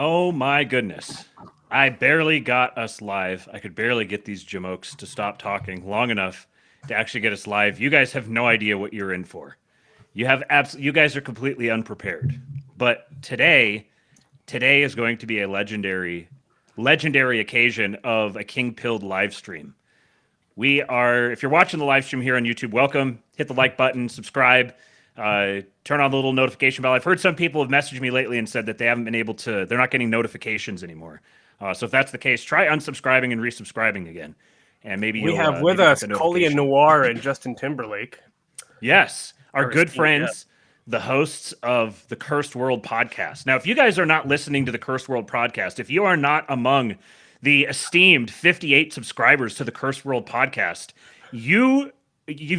Oh my goodness. I barely got us live. I could barely get these jamokes to stop talking long enough to actually get us live. You guys have no idea what you're in for. You guys are completely unprepared. But today is going to be a legendary occasion of a King Pilled live stream. If you're watching the live stream here on YouTube, welcome. Hit the like button, subscribe, turn on the little notification bell. I've heard some people have messaged me lately and said that they're not getting notifications anymore. So if that's the case, try unsubscribing and resubscribing again. And maybe we have with us Colium, Gnwar, and Justin Timferlak. Yes, our good friends, the hosts of the Cursed World podcast. Now, if you guys are not listening to the Cursed World podcast, if you are not among the esteemed 58 subscribers to the Cursed World podcast, you've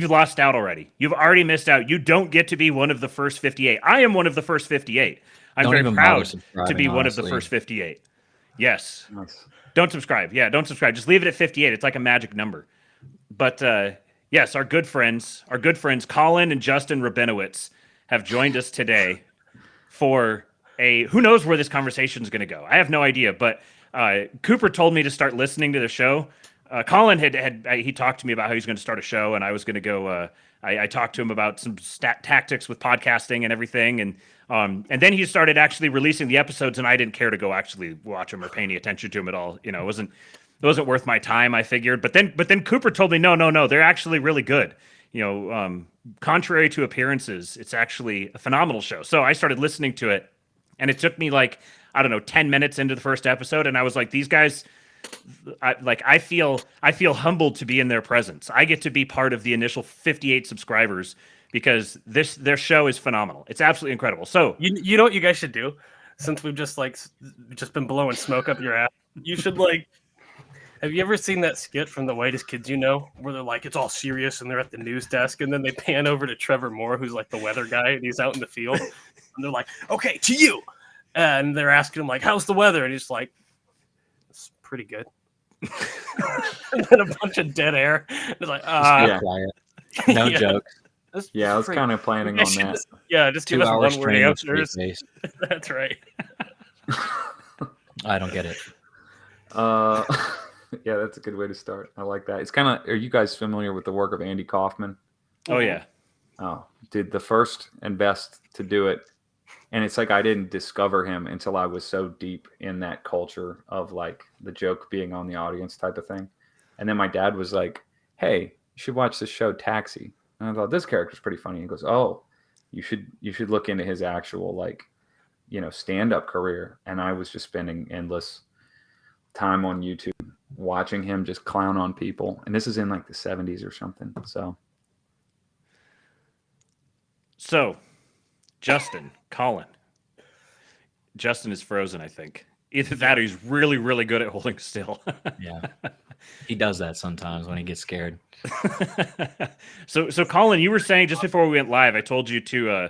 lost out already. You've already missed out. You don't get to be one of the first 58. I am one of the first 58. I'm very proud to be one of the first 58. Yes. Nice. Don't subscribe. Yeah, don't subscribe. Just leave it at 58. It's like a magic number. But yes, our good friends Colin and Justin Rabinowitz have joined us today for who knows where this conversation is going to go. I have no idea, but Cooper told me to start listening to the show. Colin he talked to me about how he's going to start a show, and I was going to go. I talked to him about some tactics with podcasting and everything, and then he started actually releasing the episodes, and I didn't care to go actually watch them or pay any attention to them at all. It wasn't worth my time, I figured. But then Cooper told me, no, they're actually really good. Contrary to appearances, it's actually a phenomenal show. So I started listening to it, and it took me 10 minutes into the first episode, and I was like, these guys. I feel humbled to be in their presence. I get to be part of the initial 58 subscribers because their show is phenomenal. It's absolutely incredible. So you know what you guys should do, since we've just been blowing smoke up your ass. You should have you ever seen that skit from The Whitest Kids You Know, where they're it's all serious and they're at the news desk, and then they pan over to Trevor Moore, who's the weather guy, and he's out in the field, and they're like, "Okay, to you," and they're asking him how's the weather, and he's like, "It's pretty good." And then a bunch of dead air. It's quiet. No jokes. I was kind of planning on that. Just give us one word answers. That's right. I don't get it. Yeah, that's a good way to start. I like that. It's kind of. Are you guys familiar with the work of Andy Kaufman? Oh yeah. Oh, dude, the first and best to do it. And it's I didn't discover him until I was so deep in that culture of the joke being on the audience type of thing. And then my dad was like, "Hey, you should watch this show Taxi." And I thought, this character's pretty funny. He goes, "Oh, you should look into his actual stand-up career." And I was just spending endless time on YouTube watching him just clown on people. And this is in the 70s or something. So Justin, Colin. Justin is frozen, I think. Either that or he's really, really good at holding still. Yeah. He does that sometimes when he gets scared. So Colin, you were saying just before we went live, I told you to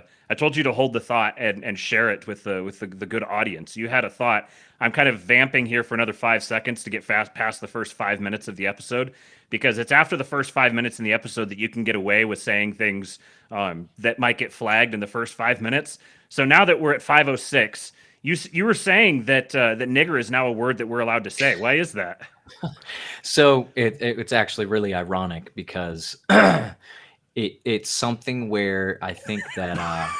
hold the thought and share it with the good audience. You had a thought. I'm kind of vamping here for another 5 seconds to get past the first 5 minutes of the episode, because it's after the first 5 minutes in the episode that you can get away with saying things that might get flagged in the first 5 minutes. So now that we're at 5:06, you were saying that nigger is now a word that we're allowed to say. Why is that? So it's actually really ironic because it's something where I think that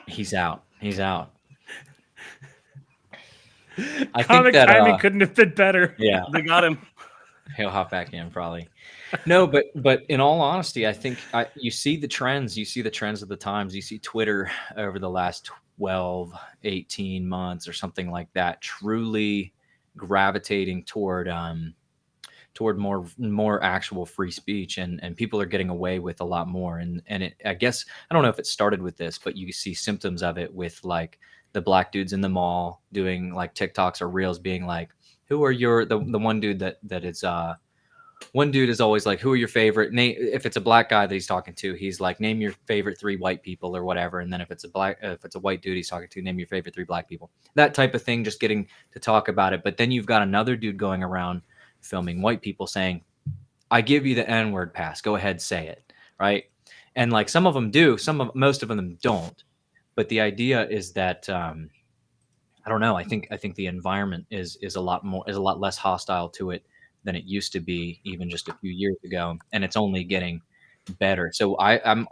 he's out. I Comic think that timing couldn't have been better. Yeah, they got him. He'll hop back in probably. No, but in all honesty, I think you see the trends. You see the trends of the times. You see Twitter over the last 12, 18 months or something like that, truly gravitating toward more actual free speech, and people are getting away with a lot more. And I guess, I don't know if it started with this, but you see symptoms of it with the black dudes in the mall doing TikToks or reels being who are the one dude that is one dude is always who are your favorite name? If it's a black guy that he's talking to, he's name your favorite 3 white people or whatever. And then if it's a white dude he's talking to, name your favorite 3 black people. That type of thing, just getting to talk about it. But then you've got another dude going around filming white people saying, "I give you the N-word pass. Go ahead, say it." Right? And some of them do, most of them don't. But the idea is that I don't know. I think the environment is a lot less hostile to it than it used to be even just a few years ago, and it's only getting better. So I'm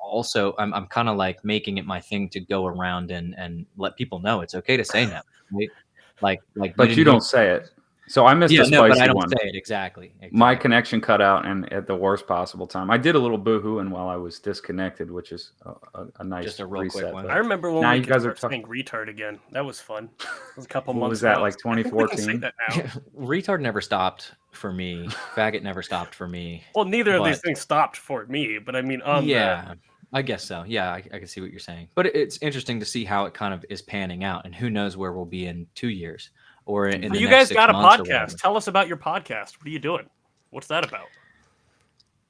kind of like making it my thing to go around and let people know it's okay to say no, right? Like But you don't say it. So I missed a no, but I spicy don't one. say it exactly. My connection cut out, and at the worst possible time. I did a little boohooing while I was disconnected, which is a nice Just a real reset. quick one. but I remember when now we you could guys are start saying retard again. That was fun. It was a couple What months was that, ago. like I think we can say 2014? that now. Retard never stopped for me. Faggot never stopped for me. Well, neither of these But- things stopped for me, but I mean, on Yeah, I guess so. Yeah, I can see what you're saying. But it's interesting to see how it kind of is panning out, and who knows where we'll be in 2 years or in the you next guys 6 got a months or whatever. podcast. Tell us about your podcast. What are you doing? What's that about?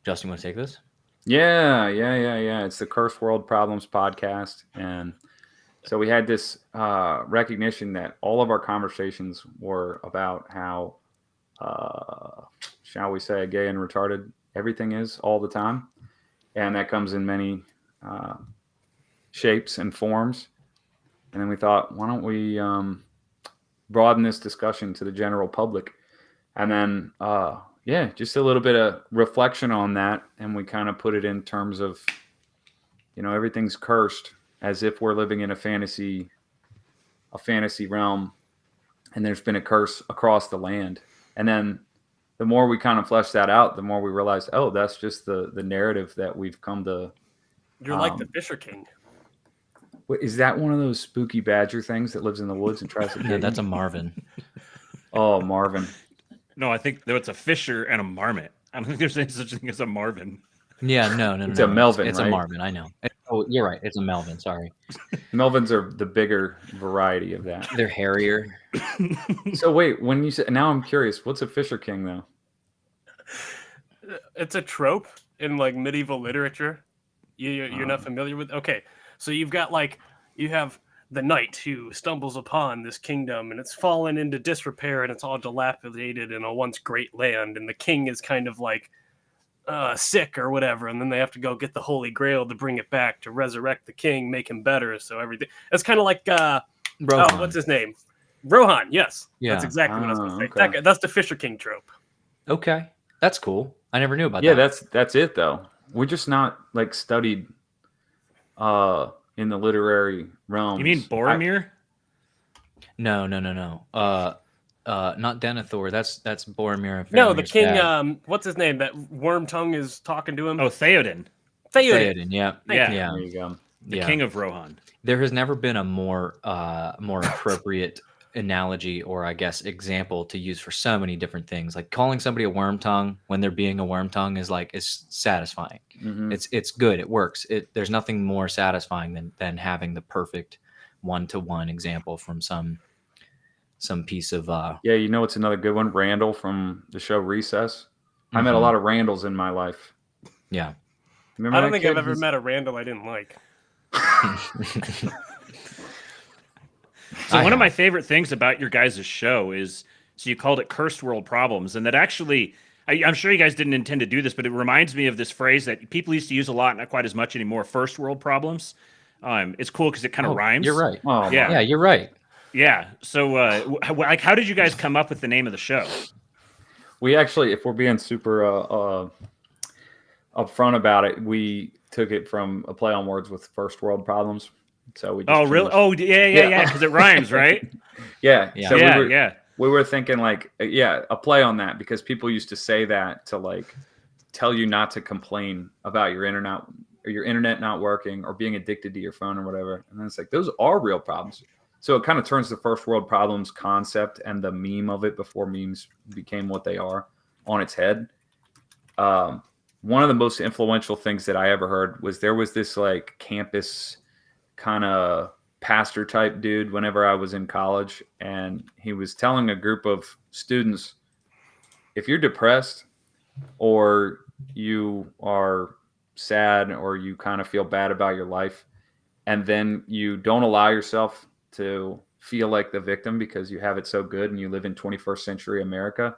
Justin, you want to take this? Yeah. It's the Curse World Problems podcast. And so we had this recognition that all of our conversations were about how, shall we say, gay and retarded everything is all the time. And that comes in many shapes and forms. And then we thought, why don't we broaden this discussion to the general public? And then, just a little bit of reflection on that. And we kind of put it in terms of, everything's cursed, as if we're living in a fantasy realm, and there's been a curse across the land. And then the more we kind of flesh that out, the more we realize, oh, that's just the narrative that we've come to. You're like the Fisher King. Is that one of those spooky badger things that lives in the woods and tries to No, get that's you? a Marvin. Oh, Marvin. No, I think it's a Fisher and a Marmot. I don't think there's any such thing as a Marvin. Yeah, no. It's a Melvin, It's right? a Marvin. I know. Oh, you're right. It's a Melvin. Sorry. Melvins are the bigger variety of that. They're hairier. So wait, when you say, now I'm curious, what's a Fisher King though? It's a trope in like medieval literature. You're not familiar with? Okay, so you have the knight who stumbles upon this kingdom and it's fallen into disrepair and it's all dilapidated in a once great land, and the king is kind of like sick or whatever, and then they have to go get the Holy Grail to bring it back, to resurrect the king, make him better. So everything. It's kind of like Rohan. what's his name? Rohan. Yes, Yeah. that's exactly what I was going to say. Okay. That's the Fisher King trope. Okay, that's cool. I never knew about Yeah, that. that's it though. We're just not like studied in the literary realm. You mean Boromir? No. Not Denethor. That's Boromir. And No, the Faramir's king. dad. What's his name? That worm tongue is talking to him. Oh, Theoden, Theoden. Theoden. Yeah. Yeah. Yeah. There you go. the Yeah. king of Rohan. There has never been a more appropriate analogy, or I guess example, to use for so many different things. Like calling somebody a worm tongue when they're being a worm tongue is satisfying. Mhm. It's good. It works. There's nothing more satisfying than having the perfect one-to-one example from some piece of Yeah, it's another good one. Randall from the show Recess. I met a Mhm. lot of Randalls in my life. Yeah. Remember I don't that think kid? I've ever He's- met a Randall I didn't like. So I one of have. my favorite things about your guys' show is, so you called it Cursed World Problems, and that actually, I'm sure you guys didn't intend to do this, but it reminds me of this phrase that people used to use a lot, not quite as much anymore, first world problems. It's cool because it kind of Oh, rhymes. You're right. Oh, my- Yeah. Yeah, you're right. Yeah. So, how did you guys come up with the name of the show? We actually, if we're being super upfront about it, we took it from a play on words with first world problems. So we just Oh, really? changed- Oh, yeah. Because it rhymes, right? yeah. Yeah. So Yeah. we were thinking like, a play on that, because people used to say that to like tell you not to complain about your internet not working or being addicted to your phone or whatever. And then it's like, those are real problems. So it kind of turns the first world problems concept and the meme of it before memes became what they are on its head. One of the most influential things that I ever heard was there was this like campus kind of pastor type dude whenever I was in college, and he was telling a group of students, if you're depressed or you are sad or you kind of feel bad about your life, and then you don't allow yourself to feel like the victim because you have it so good and you live in 21st century America,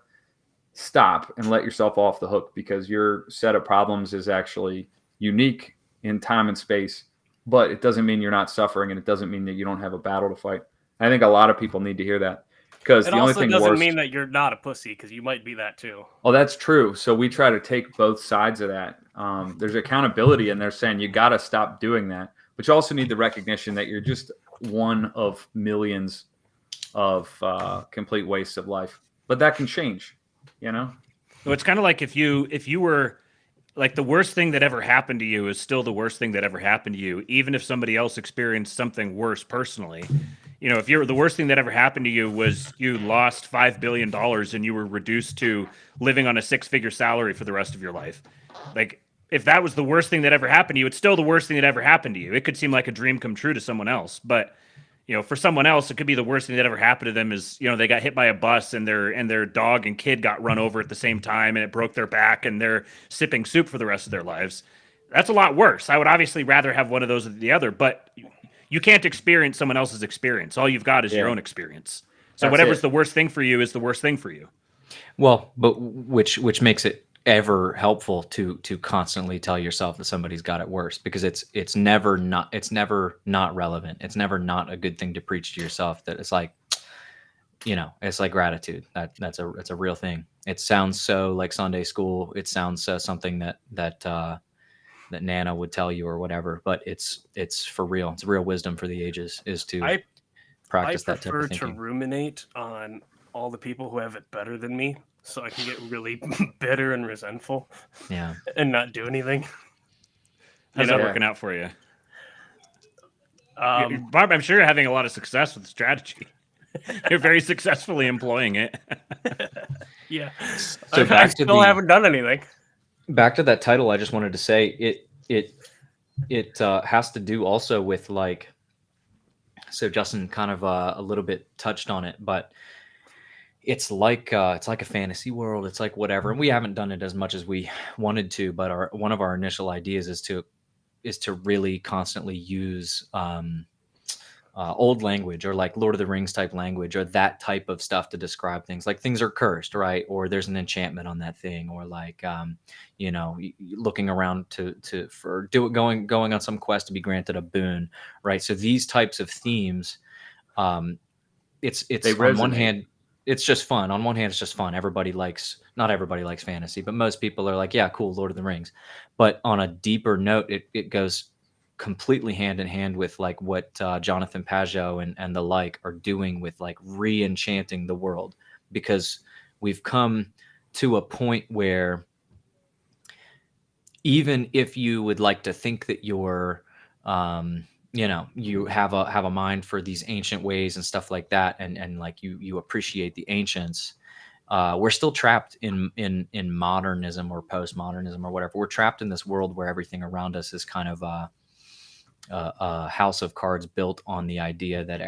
stop and let yourself off the hook, because your set of problems is actually unique in time and space, but it doesn't mean you're not suffering, and it doesn't mean that you don't have a battle to fight. I think a lot of people need to hear that, because It the only also thing doesn't worse. mean that you're not a pussy, because you might be that too. Oh, that's true. So we try to take both sides of that. There's accountability, and they're saying you got to stop doing that, but you also need the recognition that you're just one of millions of complete wastes of life. But that can change, you know? So it's kind of like if you were like, the worst thing that ever happened to you is still the worst thing that ever happened to you, even if somebody else experienced something worse personally. You know, if you're the worst thing that ever happened to you was you lost $5 billion and you were reduced to living on a 6-figure salary for the rest of your life. Like, if that was the worst thing that ever happened to you, it's still the worst thing that ever happened to you. It could seem like a dream come true to someone else, but you know, for someone else, it could be the worst thing that ever happened to them is, you know, they got hit by a bus and their dog and kid got run over at the same time and it broke their back and they're sipping soup for the rest of their lives. That's a lot worse. I would obviously rather have one of those than the other, but you can't experience someone else's experience. All you've got is your own experience. So whatever's the worst thing for you is the worst thing for you. Well, but which makes it ever helpful to constantly tell yourself that somebody's got it worse, because it's never not relevant. It's never not a good thing to preach to yourself. That it's like, you know, it's like gratitude. That's a real thing. It sounds so like Sunday school. It sounds something that Nana would tell you or whatever, but it's for real. It's real wisdom for the ages is to practice that type of thinking. I prefer to ruminate on all the people who have it better than me, so I can get really bitter and resentful. Yeah. And not do anything. How's that working out for you? Barb, I'm sure you're having a lot of success with the strategy. You're very successfully employing it. Yeah. So I still haven't done anything. Back to that title, I just wanted to say it has to do also with, like, so Justin kind of a little bit touched on it, but it's like a fantasy world. It's like whatever. And we haven't done it as much as we wanted to, but one of our initial ideas is to really constantly use old language, or like Lord of the Rings type language, or that type of stuff to describe things. Like things are cursed, right? Or there's an enchantment on that thing, or like you know, looking around going on some quest to be granted a boon, right? So these types of themes, it's on one hand, it's just fun. On one hand, it's just fun. Not everybody likes fantasy, but most people are like, yeah, cool, Lord of the Rings. But on a deeper note, it goes completely hand in hand with like what Jonathan Pageau and the like are doing with like re-enchanting the world, because we've come to a point where even if you would like to think that you're you know, you have a mind for these ancient ways and stuff like that, and like you appreciate the ancients, we're still trapped in modernism or postmodernism or whatever. We're trapped in this world where everything around us is kind of a house of cards built on the idea that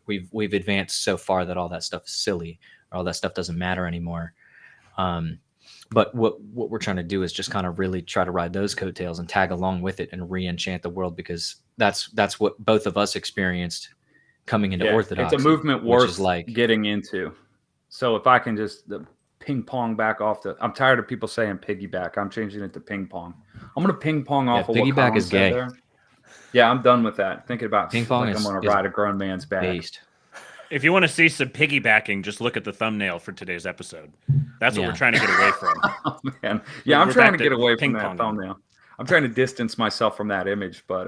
we've advanced so far that all that stuff is silly, or all that stuff doesn't matter anymore. But what we're trying to do is just kind of really try to ride those coattails and tag along with it and re-enchant the world, because that's what both of us experienced coming into Orthodoxy. It's a movement worth like getting into. So if I can just ping pong back off I'm tired of people saying piggyback. I'm changing it to ping pong. I'm going to ping pong off of what piggyback is gay. there. Yeah, I'm done with that. Thinking about ping pong I'm going to ride a grown man's back. Based. If you want to see some piggybacking, just look at the thumbnail for today's episode. That's what we're trying to get away from. Oh, man. Yeah, I'm trying to get away from that pong thumbnail. I'm trying to distance myself from that image, but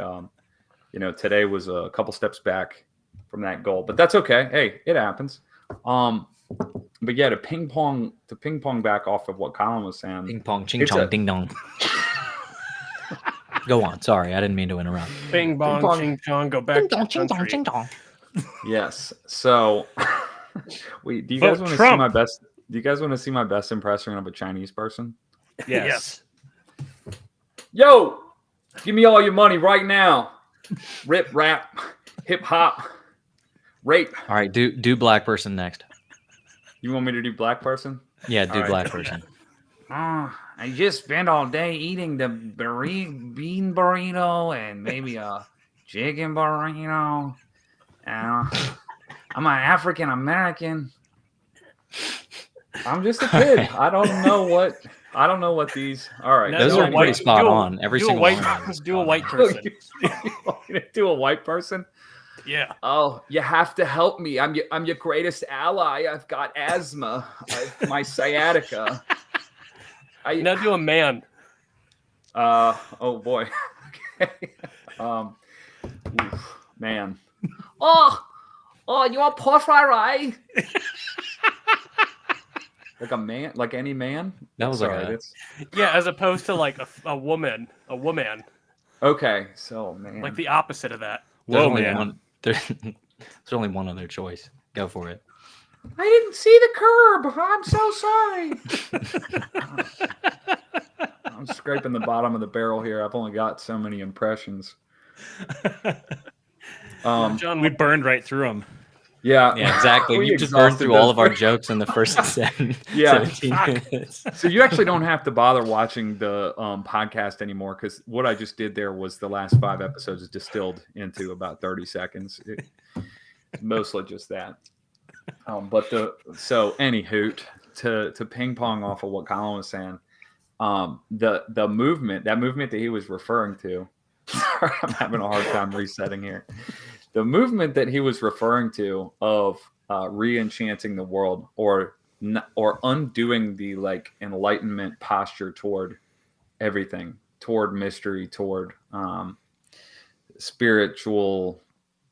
you know, today was a couple steps back from that goal. But that's okay. Hey, it happens. But yeah, to ping pong back off of what Colin was saying. Ping pong, ching chong, ding dong. Go on. Sorry, I didn't mean to interrupt. Bing bong, ching chong, go back to ching dong, ching dong. Yes. So, do you guys want to see my best? Do you guys want to see my best impression of a Chinese person? Yes. Yo, give me all your money right now. Rip, rap, hip hop, rape. All right, do black person next. You want me to do black person? Yeah, do black person. I just spent all day eating the bean burrito and maybe a chicken burrito. I'm an African American. I'm just a kid. I don't know what I don't know what these. All right, Now Those do are a pretty white- spot do a- on. Every do a single white, one. of them is do a spot white on. person. You want me to do a white person? Yeah. Oh, you have to help me. I'm your greatest ally. I've got asthma. My sciatica. Now do a man. Oh boy. Okay. Man. Oh, you want pork fried rice? Like a man, like any man. That was Sorry, like a, that's Yeah, as opposed to like a woman. okay. So man, Like the opposite of that. there's Whoa, only man. one. There's only one other choice. Go for it. I didn't see the curb. I'm so sorry. I'm scraping the bottom of the barrel here. I've only got so many impressions. John, We burned right through them. Yeah, Yeah, exactly. We You just burned exhausted through all those. of our jokes in the first 17 minutes. So you actually don't have to bother watching the podcast anymore because what I just did there was the last 5 episodes distilled into about 30 seconds. Mostly just that. So any hoot to ping pong off of what Colin was saying, the movement that he was referring to. Sorry, I'm having a hard time resetting here. The movement that he was referring to of re-enchanting the world or undoing the like enlightenment posture toward everything, toward mystery, toward spiritual,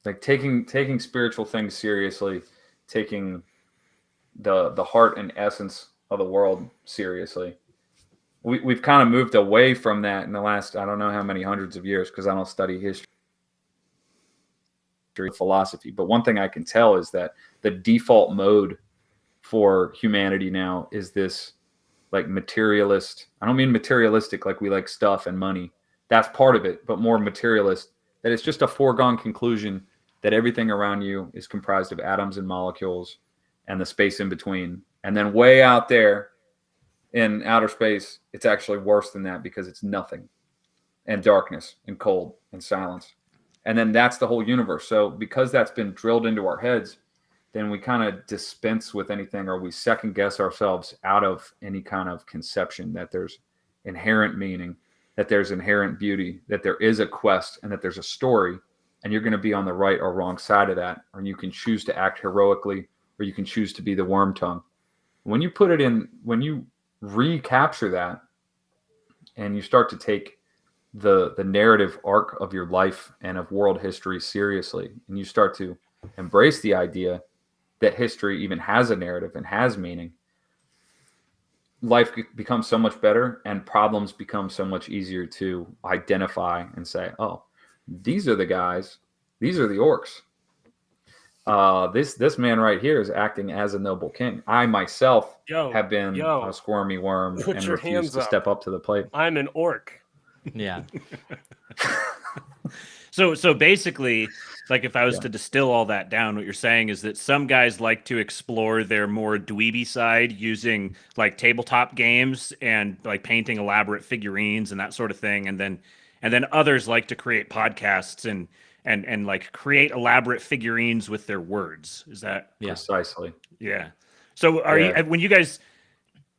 like taking spiritual things seriously, taking the heart and essence of the world seriously. We've kind of moved away from that in the last, I don't know how many hundreds of years because I don't study history philosophy. But one thing I can tell is that the default mode for humanity now is this like materialist. I don't mean materialistic like we like stuff and money. That's part of it, but more materialist, that it's just a foregone conclusion that everything around you is comprised of atoms and molecules and the space in between. And then way out there in outer space, it's actually worse than that because it's nothing and darkness and cold and silence. And then that's the whole universe. So because that's been drilled into our heads, then we kind of dispense with anything, or we second guess ourselves out of any kind of conception that there's inherent meaning, that there's inherent beauty, that there is a quest, and that there's a story, and you're going to be on the right or wrong side of that. Or you can choose to act heroically, or you can choose to be the worm tongue. When you put it in, when you recapture that and you start to take the narrative arc of your life and of world history seriously, and you start to embrace the idea that history even has a narrative and has meaning, life becomes so much better and problems become so much easier to identify and say, oh, these are the guys, these are the orcs. This man right here is acting as a noble king. I myself have been a squirmy worm and refused to step up to the plate. I'm an orc. Yeah. So basically, like if I was to distill all that down, what you're saying is that some guys like to explore their more dweeby side using like tabletop games and like painting elaborate figurines and that sort of thing, and then others like to create podcasts and like create elaborate figurines with their words. Is that precisely? Yeah. So are you, when you guys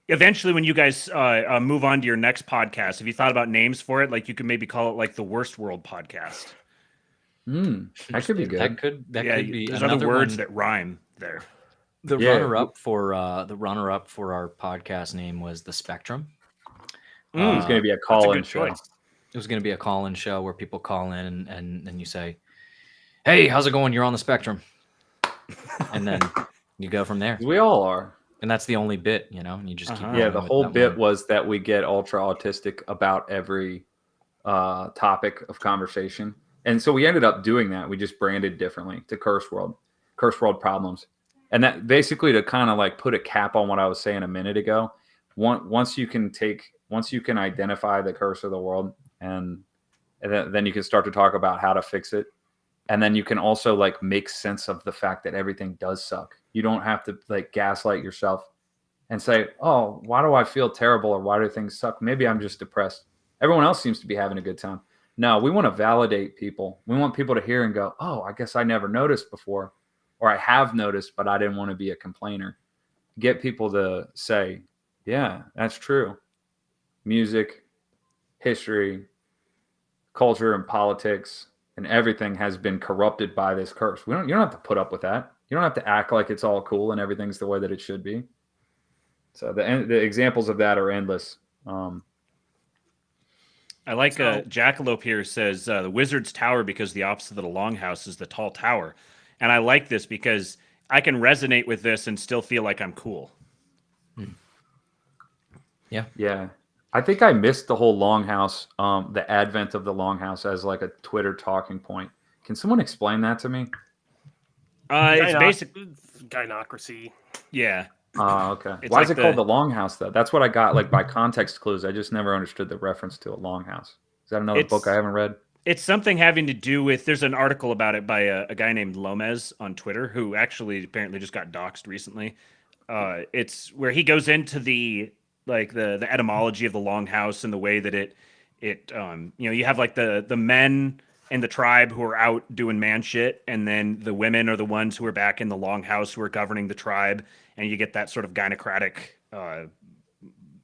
move on to your next podcast, have you thought about names for it? Like you could maybe call it like the Worst World Podcast. That could be good. That could be. There's other words that rhyme there. The runner-up for our podcast name was The Spectrum. It's going to be a call-in show. It was going to be a call-in show where people call in and then you say, "Hey, how's it going? You're on the spectrum," and then you go from there. We all are. And that's the only bit, you know, and you just keep going. Yeah, the whole bit was that we get ultra autistic about every topic of conversation. And so we ended up doing that. We just branded differently to Curse World Problems. And that basically to kind of like put a cap on what I was saying a minute ago. Once you can identify the curse of the world and then you can start to talk about how to fix it. And then you can also like make sense of the fact that everything does suck. You don't have to like gaslight yourself and say, oh, why do I feel terrible? Or why do things suck? Maybe I'm just depressed. Everyone else seems to be having a good time. No, we want to validate people. We want people to hear and go, oh, I guess I never noticed before, or I have noticed, but I didn't want to be a complainer. Get people to say, yeah, that's true. music, history, culture, and politics, and everything has been corrupted by this curse. You don't have to put up with that. You don't have to act like it's all cool and everything's the way that it should be. So the examples of that are endless. I like Jackalope here says the Wizard's Tower because the opposite of the Longhouse is the Tall Tower. And I like this because I can resonate with this and still feel like I'm cool. Yeah. Yeah. I think I missed the whole Longhouse, the advent of the Longhouse as like a Twitter talking point. Can someone explain that to me? It's basic. Gynocracy. Yeah. Okay. It's Why like is it called the Longhouse though? That's what I got like by context clues. I just never understood the reference to a Longhouse. Is that another book I haven't read? It's something having to do with. There's an article about it by a guy named Lomez on Twitter who actually apparently just got doxxed recently. It's where he goes into the etymology of the Longhouse and the way that it you have like the men and the tribe who are out doing man shit, and then the women are the ones who are back in the Longhouse who are governing the tribe, and you get that sort of gynocratic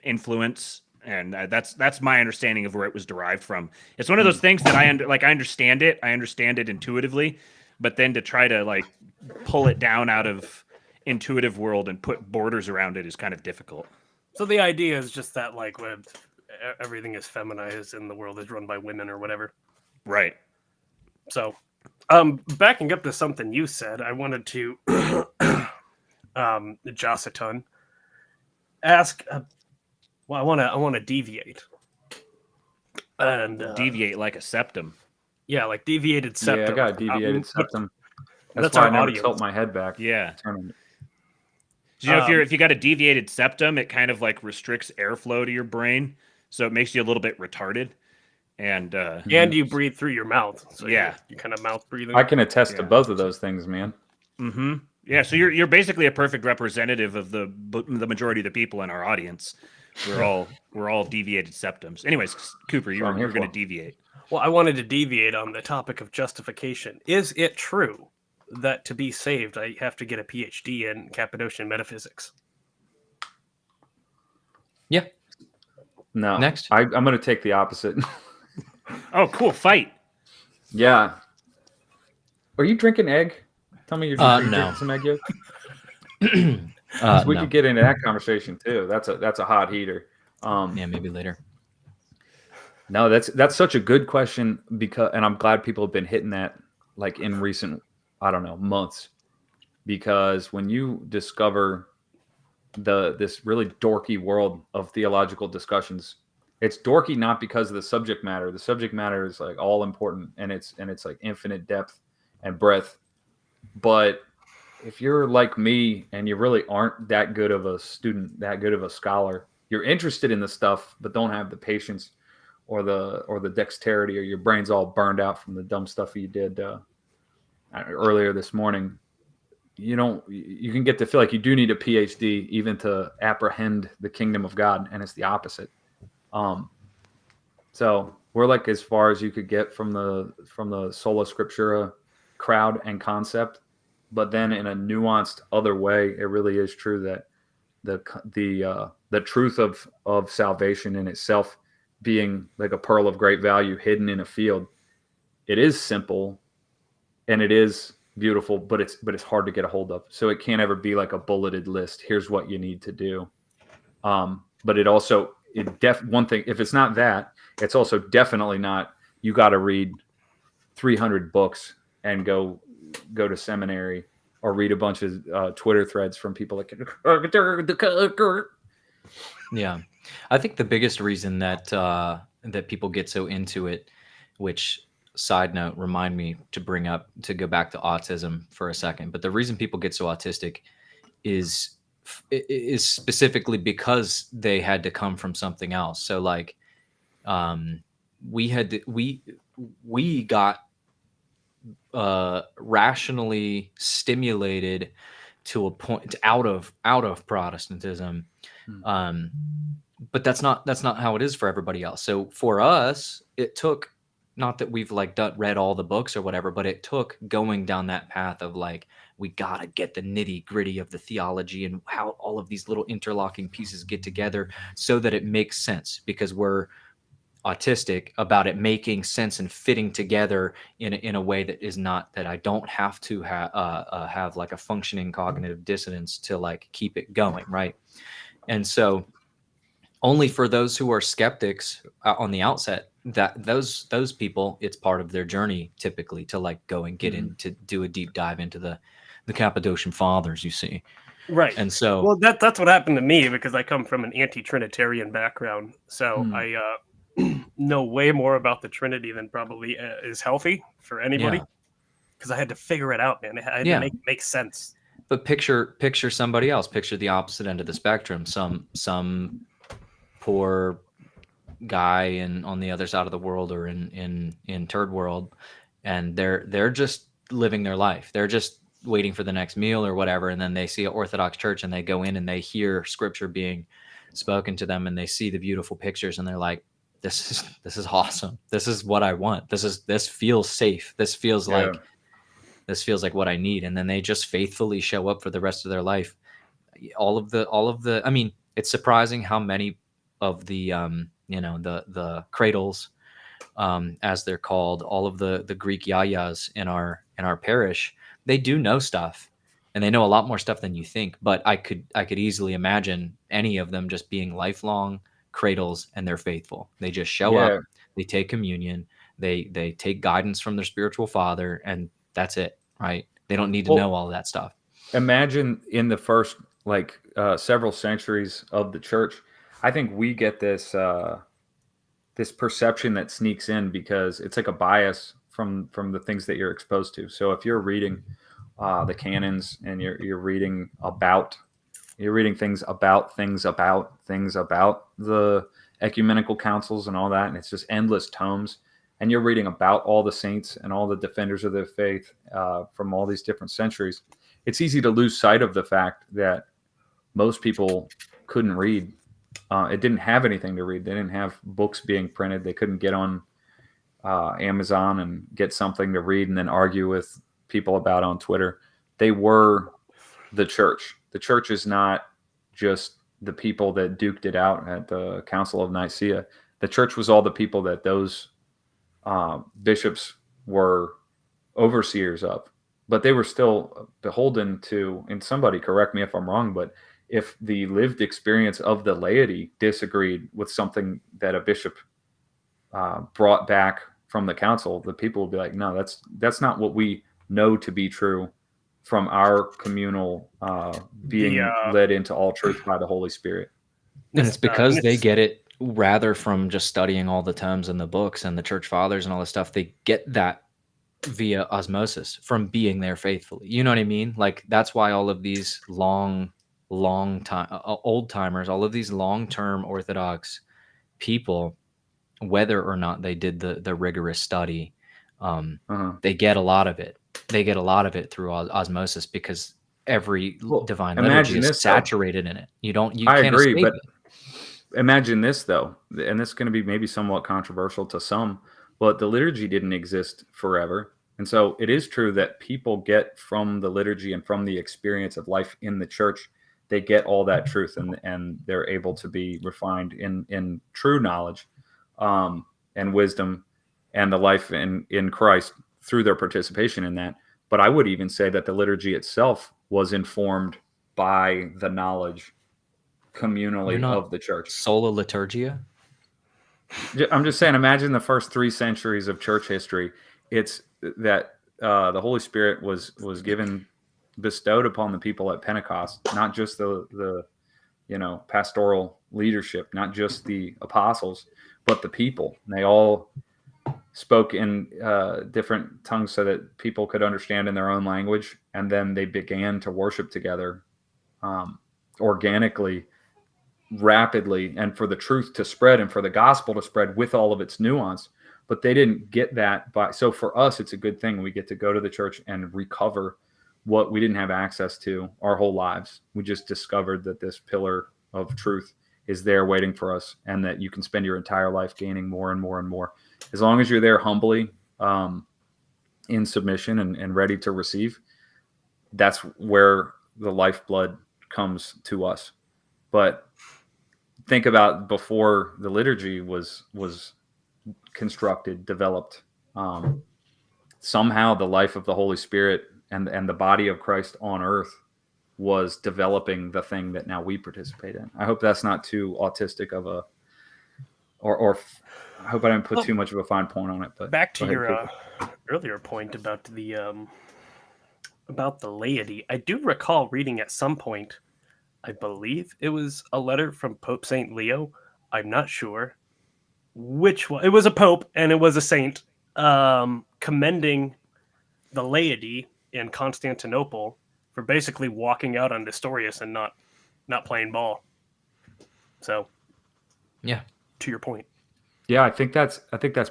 influence. And that's my understanding of where it was derived from. It's one of those things that I understand it. I understand it intuitively, but then to try to like pull it down out of intuitive world and put borders around it is kind of difficult. So the idea is just that like when everything is feminized and the world is run by women or whatever. Right. So, backing up to something you said, I wanted to Josuton ask. Well, I want to deviate. And deviate like a septum. Yeah, like deviated septum. Yeah, I got a deviated septum. That's why our I never audience. tilt my head back. Yeah. Turning. You know, if you got a deviated septum, it kind of like restricts airflow to your brain, so it makes you a little bit retarded. And you breathe through your mouth. So yeah, you kind of mouth breathing. I can attest to both of those things, man. Mm-hmm. Yeah, so you're basically a perfect representative of the majority of the people in our audience. We're all deviated septums. Anyways, Cooper, you're going to deviate. Well, I wanted to deviate on the topic of justification. Is it true that to be saved, I have to get a PhD in Cappadocian metaphysics? Yeah. No. Next. I'm going to take the opposite. Oh, cool. Fight. Yeah. Are you drinking egg? Tell me you're drinking no. some egg yolk. We No. could get into that conversation too. That's a hot heater. Yeah, maybe later. No, that's such a good question and I'm glad people have been hitting that like in recent, I don't know, months, because when you discover this really dorky world of theological discussions, it's dorky not because of the subject matter. The subject matter is like all important and it's like infinite depth and breadth. But if you're like me and you really aren't that good of a student, that good of a scholar, you're interested in the stuff but don't have the patience or the dexterity, or your brain's all burned out from the dumb stuff you did earlier this morning, you can get to feel like you do need a PhD even to apprehend the kingdom of God, and it's the opposite. So we're like as far as you could get from the sola scriptura crowd and concept, but then in a nuanced other way, it really is true that the truth of salvation in itself being like a pearl of great value hidden in a field, it is simple and it is beautiful, but it's hard to get a hold of. So it can't ever be like a bulleted list. Here's what you need to do. But it also, one thing, if it's not that, it's also definitely not, you got to read 300 books and go to seminary or read a bunch of Twitter threads from people like, yeah. I think the biggest reason that that people get so into it, which, side note, remind me to go back to autism for a second, but the reason people get so autistic is specifically because they had to come from something else. So like we got rationally stimulated to a point out of Protestantism. But that's not how it is for everybody else. So for us, it took, not that we've like read all the books or whatever, but it took going down that path of like, we got to get the nitty gritty of the theology and how all of these little interlocking pieces get together so that it makes sense, because we're autistic about it making sense and fitting together in a way that is not, that I don't have to have like a functioning cognitive dissonance to like keep it going, right? And so only for those who are skeptics on the outset, that those people, it's part of their journey typically to like go and get in to do a deep dive into the Cappadocian Fathers, you see. Right. And so, Well, that's what happened to me, because I come from an anti-Trinitarian background. So I know way more about the Trinity than probably is healthy for anybody, yeah. because I had to figure it out, man. I had to make sense. But picture somebody else. Picture the opposite end of the spectrum. Some poor guy on the other side of the world, or in third world, and they're just living their life. They're just waiting for the next meal or whatever, and then they see an Orthodox church and they go in and they hear scripture being spoken to them and they see the beautiful pictures and they're like, this is awesome. This is what I want. This feels safe. This feels like what I need. And then they just faithfully show up for the rest of their life. All of the I mean, it's surprising how many of the the cradles, as they're called, all of the Greek yayas in our parish, they do know stuff, and they know a lot more stuff than you think. But I could easily imagine any of them just being lifelong cradles, and they're faithful. They just show up, they take communion, they take guidance from their spiritual father, and that's it, right? They don't need to know all that stuff. Imagine in the first several centuries of the church, I think we get this this perception that sneaks in because it's like a bias from the things that you're exposed to. So if you're reading the canons and you're reading things about the ecumenical councils and all that, and it's just endless tomes, and you're reading about all the saints and all the defenders of their faith from all these different centuries, it's easy to lose sight of the fact that most people couldn't read. It didn't have anything to read. They didn't have books being printed. They couldn't get on Amazon and get something to read and then argue with people about on Twitter. They were the church. The church is not just the people that duked it out at the Council of Nicaea. The church was all the people that those bishops were overseers of, but they were still beholden to, and somebody correct me if I'm wrong, but if the lived experience of the laity disagreed with something that a bishop brought back from the council, the people would be like, no, that's not what we know to be true from our communal being led into all truth by the Holy Spirit. And it's because they get it rather from just studying all the tomes and the books and the church fathers and all this stuff. They get that via osmosis from being there faithfully. You know what I mean? Like, that's why all of these long time old timers, all of these long-term Orthodox people, whether or not they did the rigorous study, they get a lot of it. They get a lot of it through osmosis, because every divine liturgy is saturated in it. You can't agree, but imagine this though, and this is going to be maybe somewhat controversial to some, but the liturgy didn't exist forever. And so it is true that people get from the liturgy and from the experience of life in the church, they get all that truth, and they're able to be refined in true knowledge and wisdom and the life in Christ through their participation in that. But I would even say that the liturgy itself was informed by the knowledge communally of the church. Sola liturgia? I'm just saying, imagine the first 3 centuries of church history. It's that the Holy Spirit was bestowed upon the people at Pentecost, not just the pastoral leadership, not just the apostles, but the people. And they all spoke in different tongues so that people could understand in their own language, and then they began to worship together organically, rapidly, and for the truth to spread and for the gospel to spread with all of its nuance. But they didn't get that so for us, it's a good thing. We get to go to the church and recover what we didn't have access to our whole lives. We just discovered that this pillar of truth is there waiting for us, and that you can spend your entire life gaining more and more and more. As long as you're there humbly, in submission and ready to receive, that's where the lifeblood comes to us. But think about before the liturgy was constructed, developed. Somehow the life of the Holy Spirit and the body of Christ on earth was developing the thing that now we participate in. I hope that's not too autistic of a, or I hope I didn't put too much of a fine point on it. But back to go ahead, your earlier point about the laity. I do recall reading at some point, I believe it was a letter from Pope Saint Leo. I'm not sure which one. It was a pope and it was a saint, commending the laity in Constantinople for basically walking out on Nestorius and not playing ball. So, Yeah. to your point. Yeah, I think that's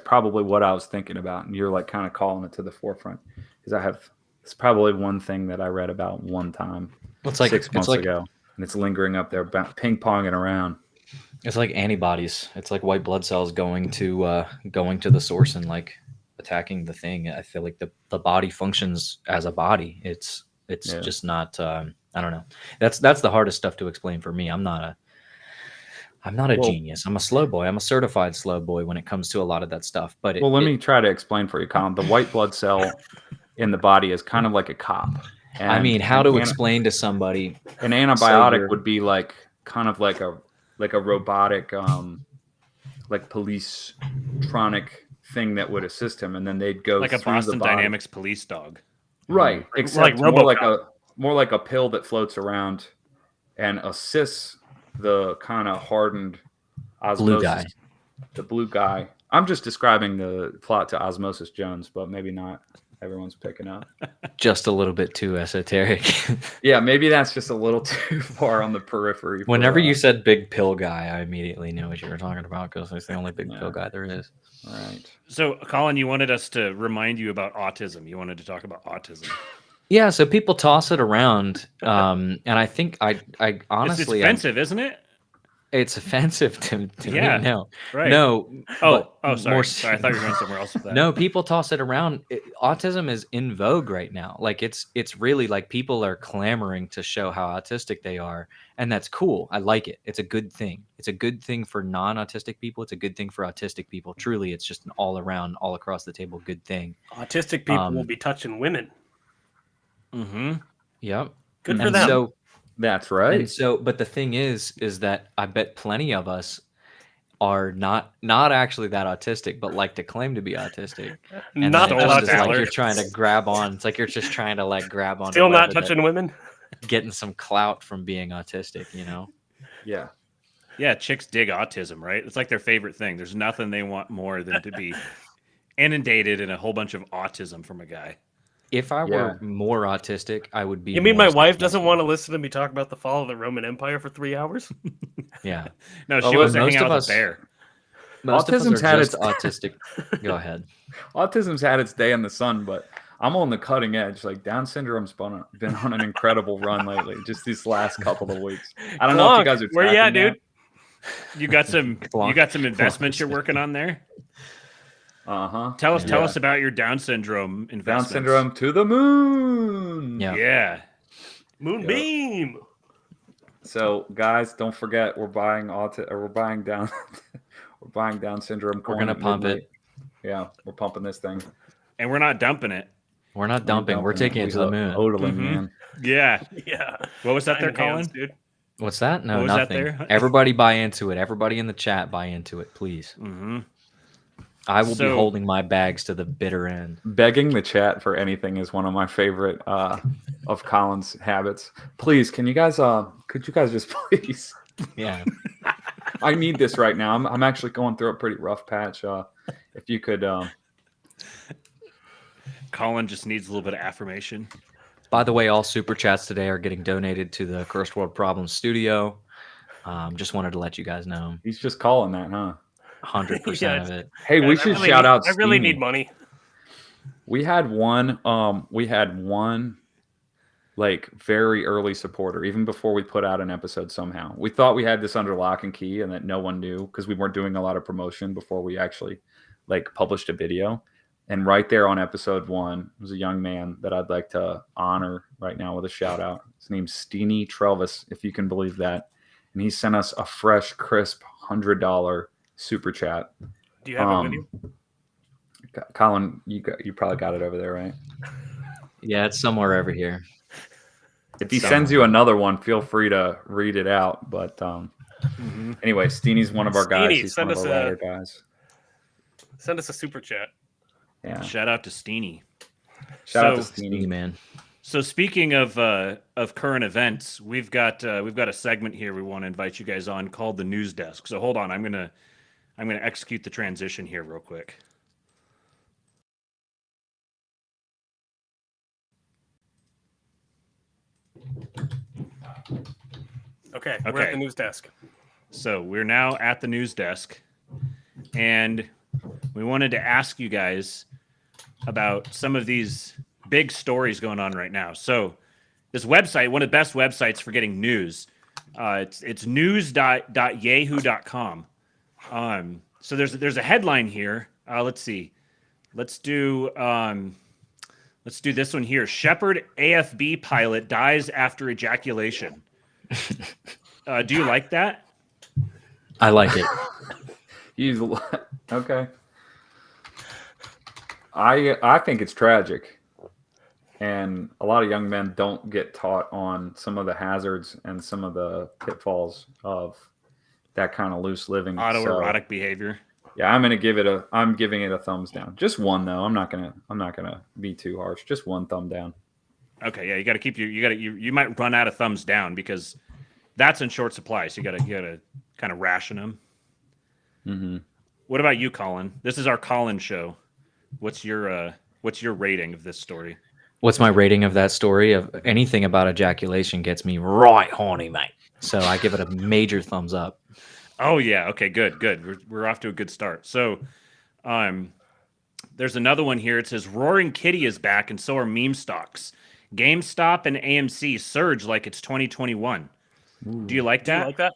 probably what I was thinking about, and you're like kind of calling it to the forefront, because it's probably one thing that I read about one time, Well, it's like 6 months ago, and it's lingering up there, ping ponging around. It's like antibodies. It's like white blood cells going to the source and like attacking the thing. I feel like the body functions as a body. It's just not. I don't know. That's the hardest stuff to explain for me. I'm not a genius. I'm a slow boy. I'm a certified slow boy when it comes to a lot of that stuff. But let me try to explain for you, Colin. The white blood cell in the body is kind of like a cop. And, I mean, how to explain to somebody? An antibiotic would be like kind of like a robotic, like police-tronic thing that would assist him, and then they'd go like a through Boston the body. Dynamics police dog, right? Except like more like a pill that floats around and assists the kind of hardened osmosis. Blue guy. The blue guy. I'm just describing the plot to Osmosis Jones, but maybe not everyone's picking up. Just a little bit too esoteric. Yeah, maybe that's just a little too far on the periphery. Whenever you said big pill guy, I immediately knew what you were talking about because it's the only big pill guy there is. Right. So, Colin, you wanted us to remind you about autism. You wanted to talk about autism. Yeah, so people toss it around, and I think I honestly, it's offensive, isn't it? It's offensive to Yeah, me. No, right. no. Sorry. Sorry, I thought you were going somewhere else with that. No, people toss it around. Autism is in vogue right now. Like it's really like people are clamoring to show how autistic they are, and that's cool. I like it. It's a good thing. It's a good thing for non-autistic people. It's a good thing for autistic people. Truly, it's just an all-around, all across the table good thing. Autistic people will be touching women. Mm-hmm. Yep. Good for And them. so That's right. And so, but the thing is that I bet plenty of us are not actually that autistic, but like to claim to be autistic. And Not then that it's just like autistic. you're trying to grab on. It's like you're just trying to like grab on. Still not touching women. Getting some clout from being autistic, you know? Yeah. Yeah, chicks dig autism, right? It's like their favorite thing. There's nothing they want more than to be inundated in a whole bunch of autism from a guy. If I were more autistic, I would be. You mean my more wife successful. doesn't want to listen to me talk about the fall of the Roman Empire for 3 hours? Yeah. No, she wants to hang most out of with us- a bear. Most Autism's of us are had just its- autistic. Go ahead. Autism's had its day in the sun, but I'm on the cutting edge. Like Down syndrome's been on an incredible run lately, just these last couple of weeks. I don't know if you guys are Where you at, tracking that. dude? You got some investments you're working on there? Uh-huh. Tell us about your Down syndrome Down investments. syndrome to the moon. Yeah. Yeah. Moonbeam. So guys, don't forget we're buying down we're buying Down syndrome. We're gonna pump it. Yeah, we're pumping this thing. And we're not dumping it. We're not dumping. We're taking it to the moon. Odling, Mhm. man. Yeah. Yeah. What was that there, Diamond hands, Colin? dude. What's that? No, What was that nothing. there? Everybody buy into it. Everybody in the chat buy into it, please. Mm-hmm. I will be So- holding my bags to the bitter end. Begging the chat for anything is one of my favorite of Colin's habits. Please, could you guys just please? Yeah. I need this right now. I'm actually going through a pretty rough patch. If you could, Colin just needs a little bit of affirmation. By the way, all super chats today are getting donated to the Cursed World Problems studio. Just wanted to let you guys know. he's just calling that, huh? 100% Yeah, of it. Hey, we I should really shout need- out. I really Steamy. need money. We had one like very early supporter, even before we put out an episode somehow. We thought we had this under lock and key and that no one knew because we weren't doing a lot of promotion before we actually like published a video. And right there on episode 1 was a young man that I'd like to honor right now with a shout out. His name's Steenie Trelvis, if you can believe that. And he sent us a fresh, crisp $100 super chat. Do you have it with you? Colin, you probably got it over there, right? Yeah, it's somewhere over here. If he sends you another one, feel free to read it out. But anyway, Steenie's one of our guys. Steenie, He's one of our writer guys. Send us a super chat. Yeah. Shout out to Steenie. Shout out to Steenie, man. So speaking of current events, we've got a segment here we want to invite you guys on called the News Desk. So hold on, I'm gonna execute the transition here real quick. Okay, we're at the news desk. So we're now at the news desk, and we wanted to ask you guys about some of these big stories going on right now. So this website, one of the best websites for getting news, it's news.yahoo.com. So there's a headline here. Let's see. Let's do this one here. Shepherd AFB pilot dies after ejaculation. Do you like that? I like it. Okay. I think it's tragic, and a lot of young men don't get taught on some of the hazards and some of the pitfalls of that kind of loose living. Autoerotic behavior. Yeah, I'm giving it a thumbs down. Just one though. I'm not gonna be too harsh. Just one thumb down. Okay, yeah, you might run out of thumbs down because that's in short supply. So you gotta kind of ration them. Mm-hmm. What about you, Colin? This is our Colin show. What's your rating of this story? What's my rating of that story? Of anything about ejaculation gets me right horny, mate. So I give it a major thumbs up. Oh yeah, okay, good. We're off to a good start. So, there's another one here. It says Roaring Kitty is back, and so are meme stocks. GameStop and AMC surge like it's 2021. Ooh. Do you like that? Do you like that?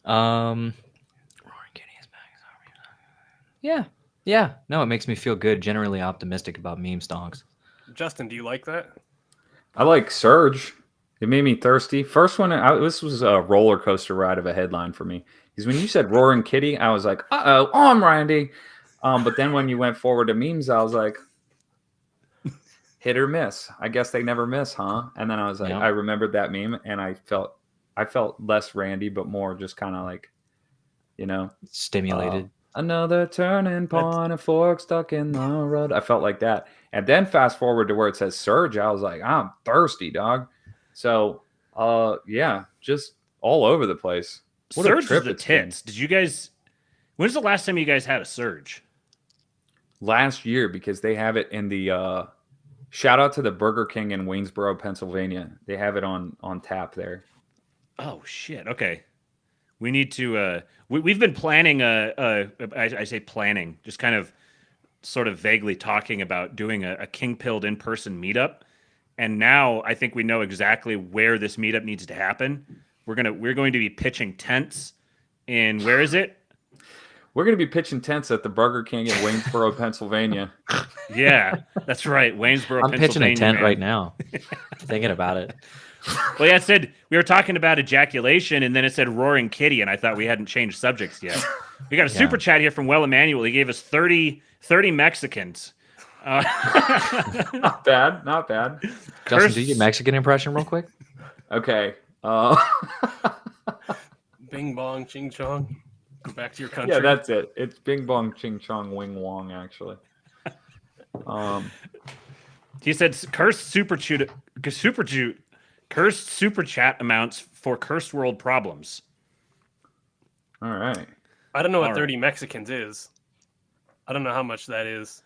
Roaring Kitty is back. Yeah. No, it makes me feel good. Generally optimistic about meme stocks. Justin, do you like that? I like Surge. It made me thirsty. First one, this was a roller coaster ride of a headline for me. Because when you said Roaring Kitty, I was like, uh-oh, I'm Randy. But then when you went forward to memes, I was like, hit or miss. I guess they never miss, huh? And then I was like, I remembered that meme, and I felt less Randy, but more just kind of like, stimulated. Another turning point, a fork stuck in the road. I felt like that. And then fast forward to where it says Surge, I was like, I'm thirsty, dog. So, just all over the place. What Surge is the tits. Did you guys? When's the last time you guys had a Surge? Last year, because they have it in the. Shout out to the Burger King in Waynesboro, Pennsylvania. They have it on tap there. Oh shit! Okay, we need to. We've been planning. I say planning, just kind of, sort of vaguely talking about doing a King Pilled in-person meetup. And now I think we know exactly where this meetup needs to happen. We're going to be pitching tents in, where is it? We're going to be pitching tents at the Burger King in Waynesboro, Pennsylvania. Yeah, that's right. Waynesboro, I'm Pennsylvania. I'm pitching a tent right now. Thinking about it. Well, yeah, it said we were talking about ejaculation, and then it said Roaring Kitty, and I thought we hadn't changed subjects yet. We got a super chat here from Well Emmanuel. He gave us 30 Mexicans. Not bad. Justin, do your Mexican impression real quick? Okay. Bing bong, ching chong. Go back to your country. Yeah, that's it. It's bing bong, ching chong, wing wong. Actually. He said cursed super chat amounts for cursed world problems. All right. I don't know what 30 Mexicans is. I don't know how much that is.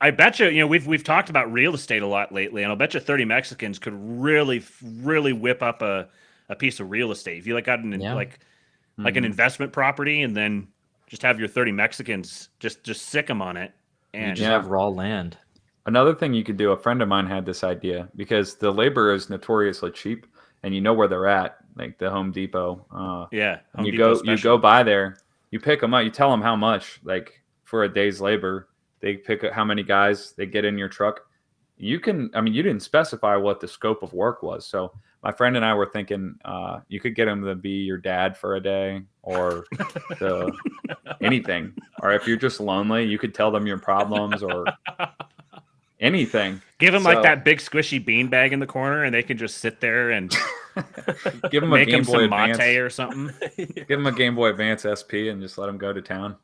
I bet you, we've talked about real estate a lot lately, and I'll bet you 30 Mexicans could really, really whip up a piece of real estate. If you got an an investment property, and then just have your 30 Mexicans just sick them on it, and just have raw land. Another thing you could do. A friend of mine had this idea because the labor is notoriously cheap, and you know where they're at, like the Home Depot. You go by there, you pick them up, you tell them how much, like for a day's labor. They pick how many guys they get in your truck. You didn't specify what the scope of work was. So my friend and I were thinking you could get them to be your dad for a day or anything. Or if you're just lonely, you could tell them your problems or anything. Give them like that big squishy beanbag in the corner, and they can just sit there and give them make a Game them Boy some Advance mate or something. Give them a Game Boy Advance SP and just let them go to town.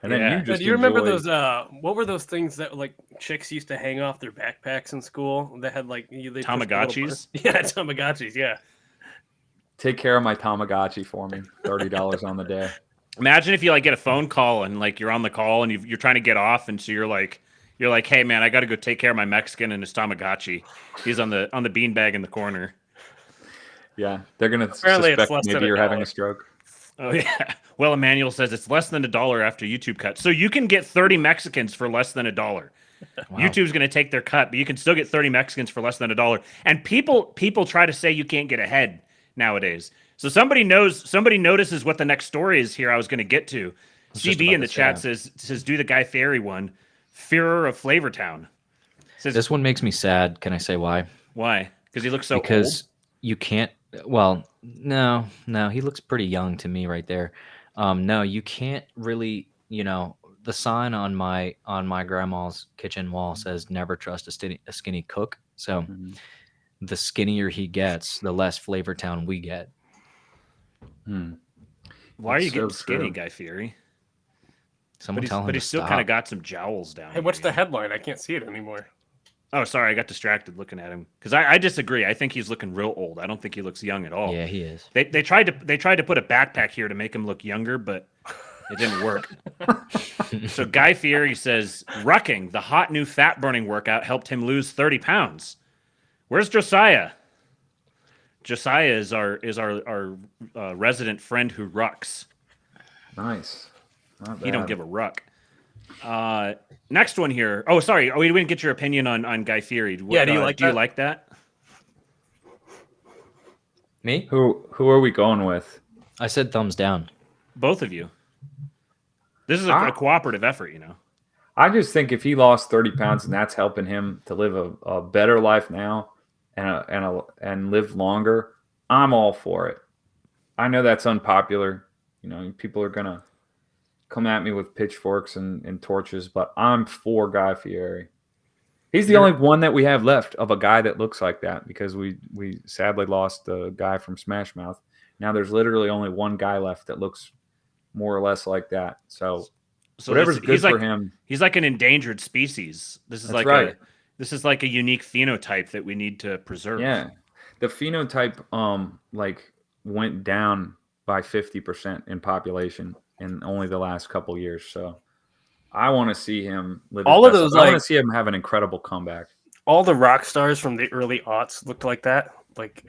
And then Yeah. you just Do you remember enjoy- those? What were those things that like chicks used to hang off their backpacks in school that had like they pushed the little Tamagotchis? button? Yeah, Tamagotchis. Yeah. Take care of my Tamagotchi for me. $30 on the day. Imagine if you like get a phone call and like you're on the call and you're trying to get off, and so you're like, hey man, I got to go take care of my Mexican and his Tamagotchi. He's on the beanbag in the corner. Yeah, they're gonna Apparently it's suspect less than maybe you're having $1. a stroke. Oh yeah. Well, Emmanuel says it's less than $1 after YouTube cut, so you can get 30 Mexicans for less than $1. Wow. YouTube's going to take their cut, but you can still get 30 Mexicans for less than $1. And people try to say you can't get ahead nowadays. So somebody notices what the next story is here. I was going to get to. was just CB about in the to chat say says do the Guy Fieri one. Fearer of Flavortown. Says This one makes me sad. Can I say why? why? Because he looks so Because you can't. Well, no, he looks pretty young to me right there. No, you can't really. The sign on my grandma's kitchen wall says "Never trust a skinny cook." So the skinnier he gets, the less Flavortown we get. old. Why are you That's getting so skinny, true. Guy Fieri? Someone tell him But to he's still stop. kind of got some jowls down. Hey, what's here. the headline? I can't see it anymore. Oh, sorry, I got distracted looking at him because I disagree. I think he's looking real old. I don't think he looks young at all. Yeah, he is. They tried to put a backpack here to make him look younger, but it didn't work. So Guy Fieri says rucking, the hot new fat burning workout, helped him lose 30 pounds. Where's Josiah? Josiah is our resident friend who rucks. Nice. Not He don't bad. give a ruck. Next one here. Oh, sorry. Oh, we didn't get your opinion on Guy Fieri. Yeah, do you like do you that? like that? Me? Who are we going with? I said thumbs down. Both of you. This is a Ah. cooperative effort, I just think if he lost 30 pounds and that's helping him to live a better life now and live longer, I'm all for it. I know that's unpopular. People are gonna come at me with pitchforks and torches, but I'm for Guy Fieri. He's the only one that we have left of a guy that looks like that because we sadly lost the guy from Smash Mouth. Now there's literally only one guy left that looks more or less like that. So whatever's good for him. He's like an endangered species. This is That's like right. this is like a unique phenotype that we need to preserve. Yeah. The phenotype went down by 50% in population in only the last couple years. So I want to see him live. All of those, I want like- to see him have an incredible comeback. All the rock stars from the early aughts looked like that. Like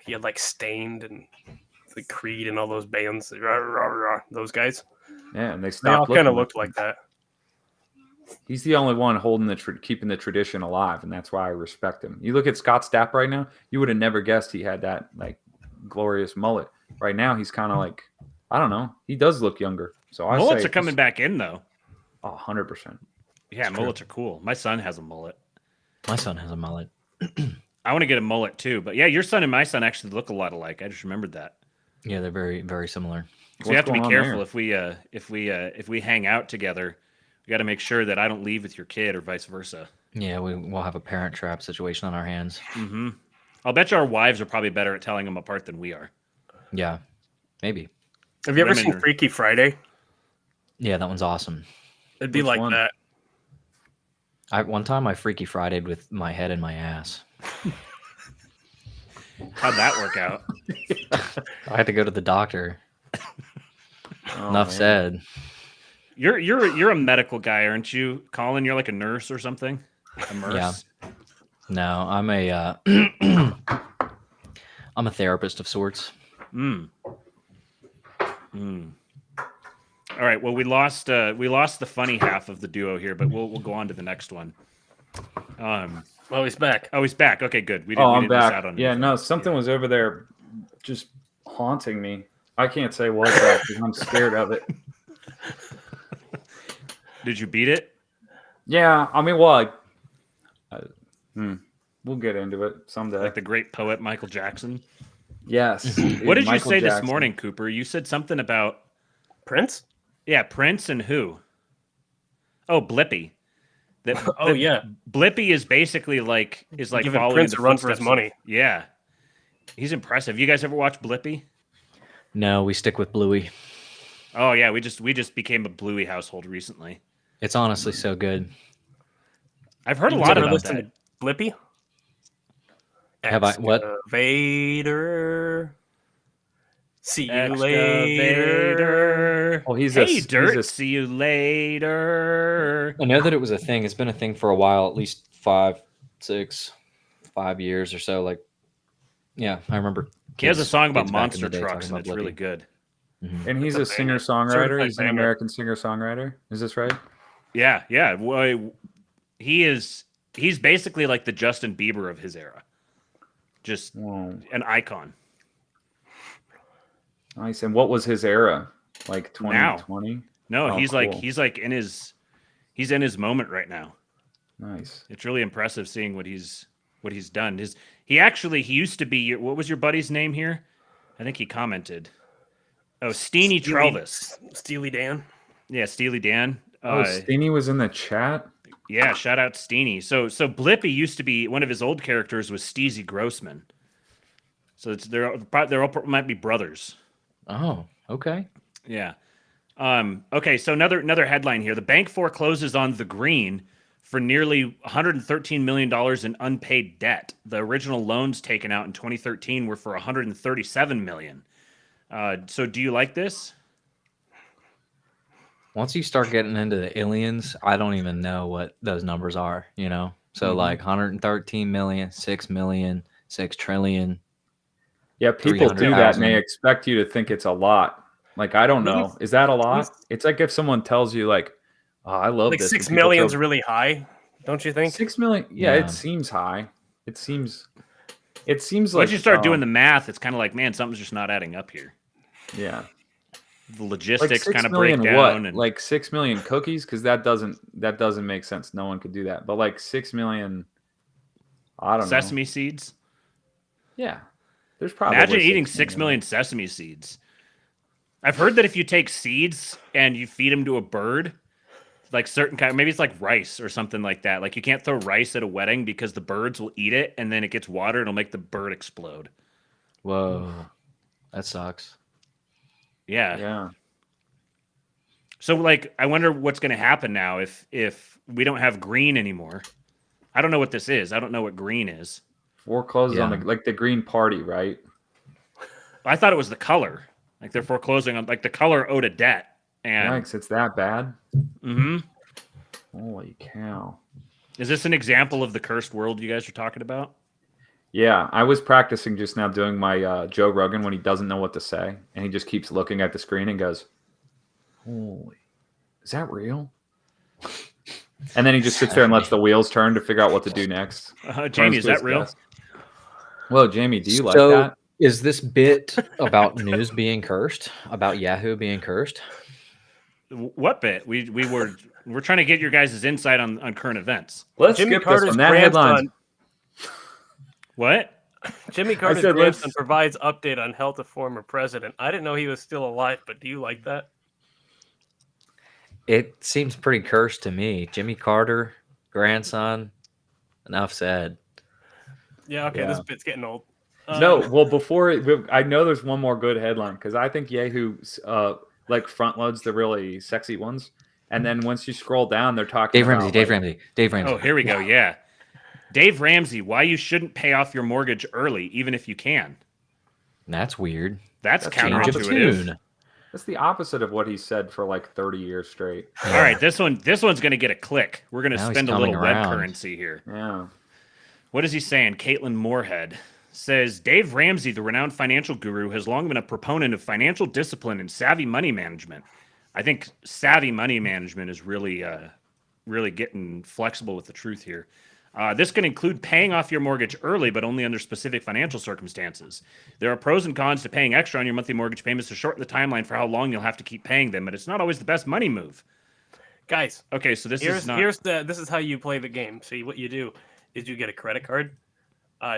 he had like Stained and the Creed and all those bands. Those guys. Yeah, and they They all stopped. kind of looking looked like like that. He's the only one holding keeping the tradition alive, and that's why I respect him. You look at Scott Stapp right now; you would have never guessed he had that like glorious mullet. Right now, he's kind of like, I don't know. He does look younger. So I Mullets say are coming back in though. 100%. Yeah, mullets are cool. My son has a mullet. My son has a mullet. I want to get a mullet too. But yeah, your son and my son actually look a lot alike. I just remembered that. Yeah, they're very, very similar. So we have to be going on careful there? if we hang out together. We got to make sure that I don't leave with your kid or vice versa. Yeah, we'll have a parent trap situation on our hands. Mm-hmm. I'll bet you our wives are probably better at telling them apart than we are. Yeah, maybe. Have you ever Women seen are- Freaky Friday? Yeah, that one's awesome. It'd be Which like one? that. One time I Freaky Friday'd with my head in my ass. How'd that work out? I had to go to the doctor. Oh, Enough man. said. You're a medical guy, aren't you, Colin? You're like a nurse or something. A nurse. Yeah. No, I'm a I'm a therapist of sorts. Mm. All right. Well, we lost the funny half of the duo here, but we'll go on to the next one. Oh, he's back. Oh, he's back. Okay, good. We Oh, we I'm didn't miss back. out on Yeah, anything. no, something was over there just haunting me. I can't say what's that because I'm scared of it. Did you beat it? Yeah, I mean, well, we'll get into it someday. Like the great poet Michael Jackson. Yes. What did Michael you say this Jackson. morning, Cooper? You said something about Prince? Prince and who? Oh, Blippy. Yeah. Blippy is basically like Giving following Prince the a run for his footsteps of- money. Yeah, he's impressive. You guys ever watch Blippy? No, we stick with Bluey. Oh yeah, we just became a Bluey household recently. It's honestly so good. I've heard a You lot ever about listen that. to Blippy? Have I- what? Excavator. See you later. Excavator. Oh, he's Hey, a Dirt. he's a- See you later. I know that it was a thing. It's been a thing for a while, at least 5 years or so. Like, yeah, I remember. He has a song about kids back in monster the day trucks, talking and it's about really Blippi. good. Mhm. and he's a It's a banger. singer-songwriter. Certified He's an banger. American singer-songwriter. Is this right? Yeah. Well, he's basically like the Justin Bieber of his era. Just Whoa. an icon. Nice. And what was his era? Like 2020? No, Oh, he's cool. in his moment right now. Nice. It's really impressive seeing what he's done. He used to be, what was your buddy's name here? I think he commented. Oh, Steely Trelvis. Steely Dan. Yeah, Steely Dan. Steenie was in the chat. Yeah, shout out Steenie. So Blippy used to be, one of his old characters was Steezy Grossman. So they're all might be brothers. Oh, okay. Yeah. Okay, so another headline here. The bank forecloses on The Green for nearly $113 million in unpaid debt. The original loans taken out in 2013 were for $137 million. So do you like this? Once you start getting into the aliens, I don't even know what those numbers are, you know? So like 113 million, 6 million, 6 trillion. Yeah, people do that and 300,000. they expect you to think it's a lot. Like, I don't know. Is that a lot? Really? It's like if someone tells you, like, oh, I love Like this. 6 and people million's throw- really high, don't you think? 6 million. Yeah, Yeah. it seems high. It seems like Once you start doing the math, it's kind of like, man, something's just not adding up here. yeah. The Like logistics 6 kind of break million down. what? And Like 6 million cookies? Because that doesn't make sense. No one could do that. But like 6 million, I don't know. sesame seeds. Yeah. There's probably Imagine eating 6 6 million sesame seeds. I've heard that if you take seeds and you feed them to a bird, like certain kind, maybe it's like rice or something like that. Like you can't throw rice at a wedding because the birds will eat it, and then it gets water and it'll make the bird explode. Whoa. That sucks. Yeah. Yeah. So like, I wonder what's going to happen now if we don't have green anymore. I don't know what this is. I don't know what green is. Forecloses on Yeah. the Green Party, right? I thought it was the color. Like they're foreclosing on like the color owed a debt. And Yikes, it's that bad? Mhm. Holy cow. Is this an example of the cursed world you guys are talking about? Yeah, I was practicing just now doing my Joe Rogan when he doesn't know what to say, and he just keeps looking at the screen and goes, "Holy, is that real?" And then he just sits there and lets the wheels turn to figure out what to do next. Jamie, Turns is to his that real? desk. Well, Jamie, do you like So, that? is this bit about news being cursed? About Yahoo being cursed? What bit? We're trying to get your guys' insight on current events. Let's Jimmy skip Carter's this one. That headline. grandson. What? Jimmy Carter's said let's- grandson provides update on health of former president. I didn't know he was still alive, but do you like that? It seems pretty cursed to me. Jimmy Carter, grandson. Enough said. Yeah, okay, this Yeah. bit's getting old. No, well, I know there's one more good headline because I think Yahoo like front loads the really sexy ones, and then once you scroll down, they're talking Dave Ramsey, about, Dave like, Ramsey, Dave Ramsey. Oh, here we go. Yeah. Dave Ramsey, why you shouldn't pay off your mortgage early, even if you can. That's weird. That's That's Change of counterintuitive. tune. That's the opposite of what he said for like 30 years straight. All right, this one's going to get a click. We're going to Now he's spend a little coming web around. currency here. Yeah. What is he saying? Caitlin Moorhead says Dave Ramsey, the renowned financial guru, has long been a proponent of financial discipline and savvy money management. I think savvy money management is really getting flexible with the truth here. This can include paying off your mortgage early, but only under specific financial circumstances. There are pros and cons to paying extra on your monthly mortgage payments to shorten the timeline for how long you'll have to keep paying them, but it's not always the best money move. Guys, Okay, so this is not. this is how you play the game. See, what you do is you get a credit card.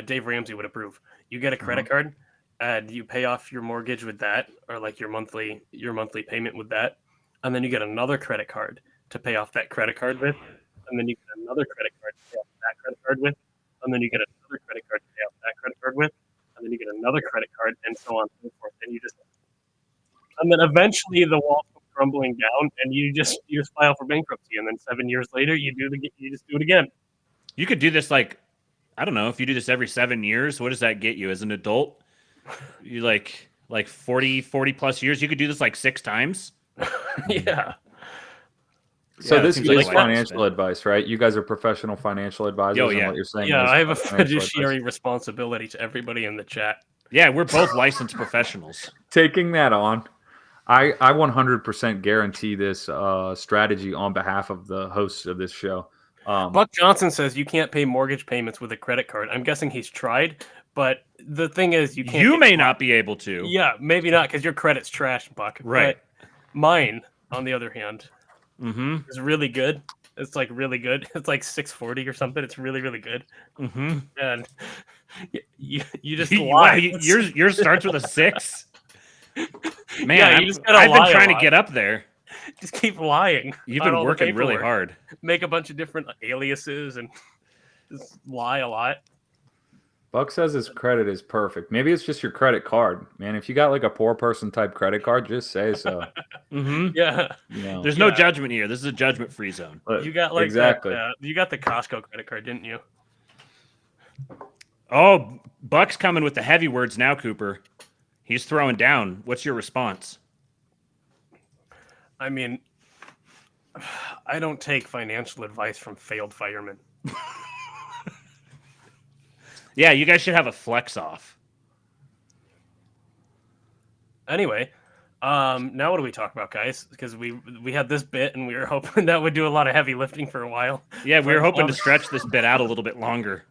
Dave Ramsey would approve. You get a credit card, and you pay off your mortgage with that, or like your monthly payment with that, and then you get another credit card to pay off that credit card with, and then you get another credit card to pay off that credit card with, and then you get another credit card to pay off that credit card with, and then you get another credit card, and so on and so forth. And then eventually the walls come crumbling down, and you just file for bankruptcy, and then 7 years later you just do it again. You could do this like, I don't know, if you do this every 7 years, what does that get you as an adult? You like 40 plus years. You could do this like 6 times. Yeah. So Yeah, it this seems is like a lot to financial spend. advice, right? You guys are professional financial advisors. Oh, and yeah. what you're saying Yeah, is I have a financial fiduciary advice. responsibility to everybody in the chat. Yeah, we're both licensed professionals. Taking that on, I 100% guarantee this strategy on behalf of the hosts of this show. Buck Johnson says you can't pay mortgage payments with a credit card. I'm guessing he's tried, but the thing is, you can't. You may not be able to. Yeah, maybe not because your credit's trash, Buck. Right. But mine, on the other hand, Mm-hmm. is really good. It's like really good. It's like 640 or something. It's really, really good. Mm-hmm. And you just Wow, lie. yours starts with a 6. Man, Yeah, you just gotta I've lie been a trying to lot. get up there. Just keep lying. You've about been all the working really paperwork. hard. Make a bunch of different aliases and just lie a lot. Buck says his credit is perfect. Maybe it's just your credit card, man. If you got like a poor person type credit card, just say so. Mm-hmm. Yeah, You know, There's no Yeah. judgment here. This is a judgment-free zone. But you got like exactly. that, you got the Costco credit card, didn't you? Oh, Buck's coming with the heavy words now, Cooper. He's throwing down. What's your response? I mean, I don't take financial advice from failed firemen. Yeah, you guys should have a flex off. Anyway, now what do we talk about, guys? Because we had this bit and we were hoping that would do a lot of heavy lifting for a while. Yeah, we were But, hoping to stretch this bit out a little bit longer.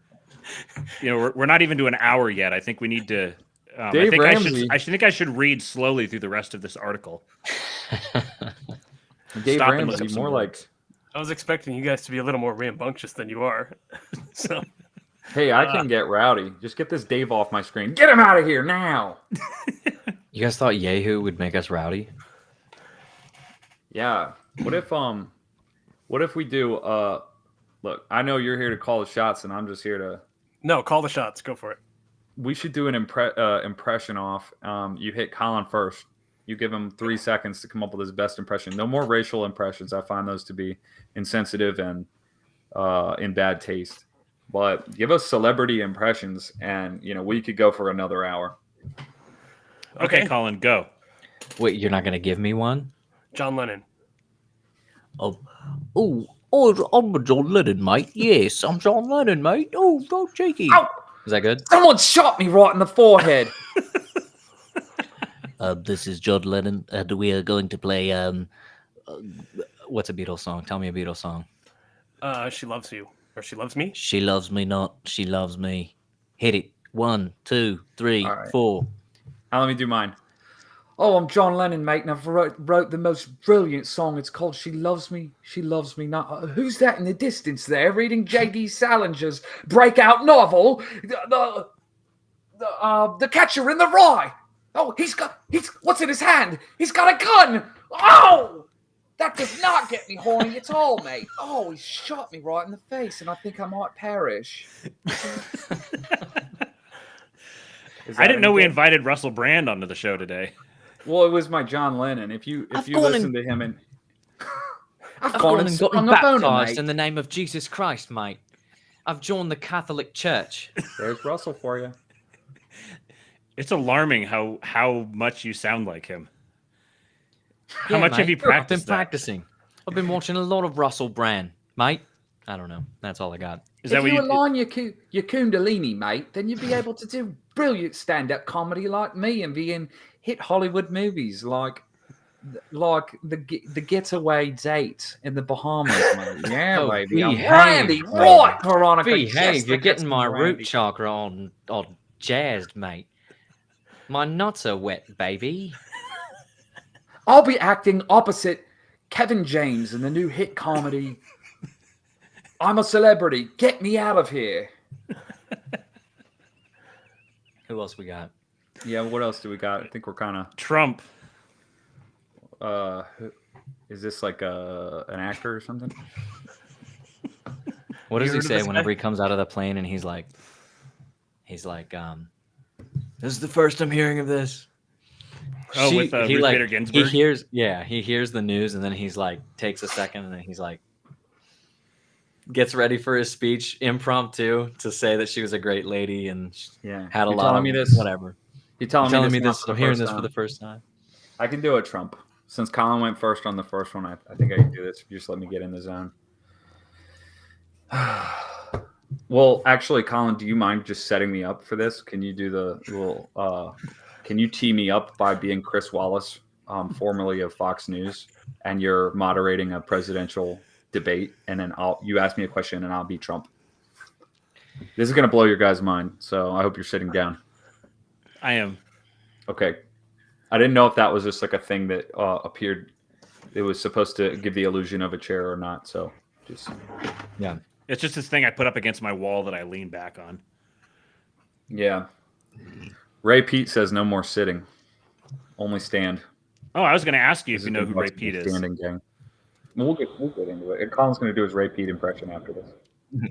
You know, we're not even to an hour yet. I think we need to. Dave I Ramsey. think I should read slowly through the rest of this article. Dave Stop and look Ramsey, up some more like, words. I was expecting you guys to be a little more rambunctious than you are. So hey, I can get rowdy. Just get this Dave off my screen. Get him out of here now. You guys thought Yahoo would make us rowdy? Yeah. What if we do look, I know you're here to call the shots and I'm just here to no, call the shots. Go for it. we should do an impression off. You hit Colin first. You give him 3 seconds to come up with his best impression. No more racial impressions. I find those to be insensitive and in bad taste. But give us celebrity impressions, and we could go for another hour. Okay, Colin, go. Wait, you're not going to give me one? John Lennon. I'm John Lennon, mate. Yes, I'm John Lennon, mate. Oh, cheeky. Ow! Is that good? Someone shot me right in the forehead. This is John Lennon, and we are going to play. What's a Beatles song? Tell me a Beatles song. She loves you, or she loves me. She loves me not. She loves me. Hit it. 1, 2, 3, All right. 4. Now let me do mine. Oh, I'm John Lennon, mate, and I've wrote the most brilliant song. It's called She Loves Me Not. Who's that in the distance there reading J.D. Salinger's breakout novel, The Catcher in the Rye? Oh, what's in his hand? He's got a gun! Oh! That does not get me horny at all, mate. Oh, he shot me right in the face, and I think I might perish. I didn't know we invited Russell Brand onto the show today. Well, it was my John Lennon. If you listen to him and I've gone and gotten baptized mate. in the name of Jesus Christ, mate. I've joined the Catholic Church. There's Russell for you. It's alarming how much you sound like him. How Yeah, much have mate. you practiced? I've been that? practicing. I've been watching a lot of Russell Brand, mate. I don't know. That's all I got. Is that If what you you? align your Kundalini, mate, then you'd be able to do brilliant stand-up comedy like me and be in hit Hollywood movies like the Getaway Date in the Bahamas, mate. Yeah, Oh, baby. I'm behave, Randy, baby. right, Veronica. Behave, yes, you're that getting gets my me, root Randy. chakra all jazzed, mate. My nuts are wet, baby. I'll be acting opposite Kevin James in the new hit comedy, I'm a Celebrity, Get Me Out of Here. Who else we got? Yeah, what else do we got? I think we're kind of... Trump. Is this like an actor or something? What does he heard of say this whenever guy? he comes out of the plane and he's like, this is the first I'm hearing of this. Oh, with Ruth Bader Ginsburg? He hears the news and then he's like, takes a second and then he's like, gets ready for his speech impromptu to say that she was a great lady and Yeah. had a You lot telling of me this? whatever. You telling me not this? for the I'm hearing first this for time? the first time. I can do a Trump. Since Colin went first on the first one, I think I can do this. If you just let me get in the zone. Well, actually, Colin, do you mind just setting me up for this? Can you do the little? Can you tee me up by being Chris Wallace, formerly of Fox News, and you're moderating a presidential debate, and then you ask me a question, and I'll be Trump. This is gonna blow your guys' mind, so I hope you're sitting down. I am. Okay. I didn't know if that was just like a thing that appeared. It was supposed to give the illusion of a chair or not. So just Yeah. It's just this thing I put up against my wall that I lean back on. yeah. Ray Pete says no more sitting, only stand. Oh, I was going to ask you if This you is know the who Ray must be Pete is. standing gang. We'll get into it. And Colin's going to do his Ray Pete impression after this.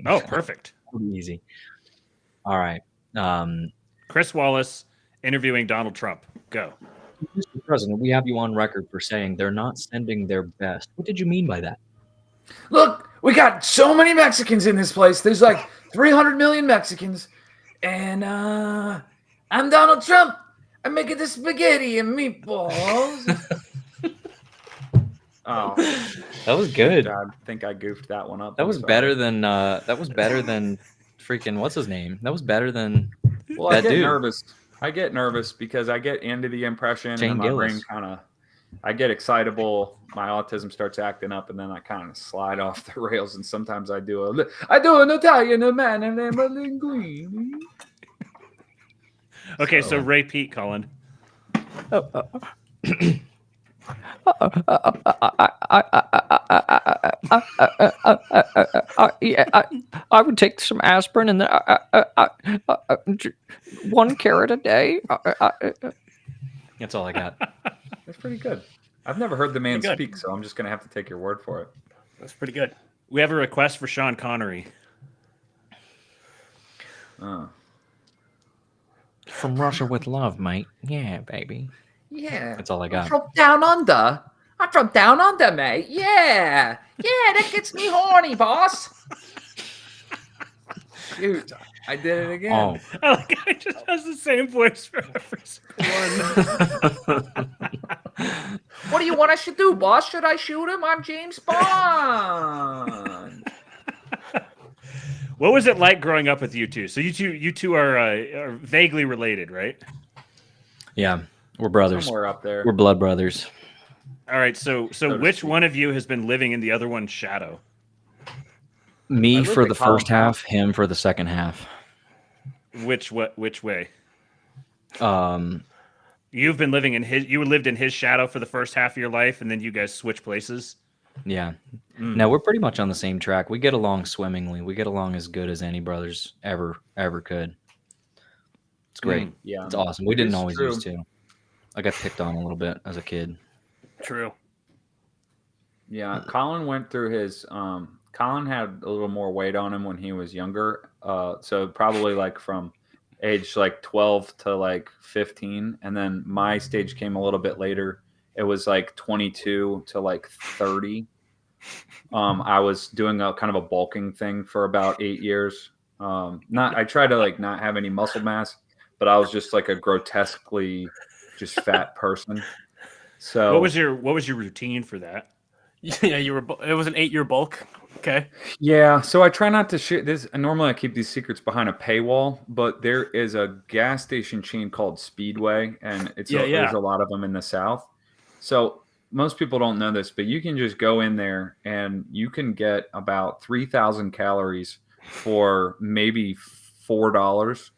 Oh, perfect. Easy. All right. Chris Wallace interviewing Donald Trump. Go. Mr. President, we have you on record for saying they're not sending their best. What did you mean by that? Look, we got so many Mexicans in this place. There's like 300 million Mexicans. And I'm Donald Trump. I'm making the spaghetti and meatballs. Oh, That was good. I think I goofed that one up. That I'm was sorry. better than freaking what's his name? That was better than Well, I that get dude. nervous. I get nervous because I get into the impression Shane and my brain Gillis. kind of, I get excitable. My autism starts acting up, and then I kind of slide off the rails. And sometimes I do an Italian man and a linguine. Okay, so Ray Pete, Colin. I would take some aspirin and 1 carrot a day. That's all I got. That's pretty good. I've never heard the man Pretty good. speak, so I'm just gonna have to take your word for it. That's pretty good. We have a request for Sean Connery. From Russia with love, mate. Yeah, baby. Yeah, That's all I got. from down under. I'm from down under, mate. Yeah, that gets me horny, boss. Dude, I did it again. Oh, I like how he just has the same voice for every single one. What do you want us to do, boss? Should I shoot him? I'm James Bond. What was it like growing up with you two? So you two are vaguely related, right? yeah. We're brothers. Somewhere up there. We're blood brothers. All right. So to which speak. one of you has been living in the other one's shadow? Me lived for at the Colin first half, him for the second half. Which way? Um, You've been living in his. You lived in his shadow for the first half of your life, and then you guys switch places. yeah. No, we're pretty much on the same track. We get along swimmingly. We get along as good as any brothers ever could. It's great. Yeah, It's awesome. We it didn't is always true. used to. I got picked on a little bit as a kid. True. Yeah, Colin went through his. Colin had a little more weight on him when he was younger. So probably like from age like 12 to like 15, and then my stage came a little bit later. It was like 22 to like 30. I was doing a kind of a bulking thing for about 8 years. I tried to like not have any muscle mass, but I was just like a grotesquely just fat person. So What was your routine for that? Yeah, it was an 8-year bulk. Okay. yeah, so I try not to share this. Normally, I keep these secrets behind a paywall, but there is a gas station chain called Speedway, and there's a lot of them in the South. So most people don't know this, but you can just go in there and you can get about 3,000 calories for maybe $4.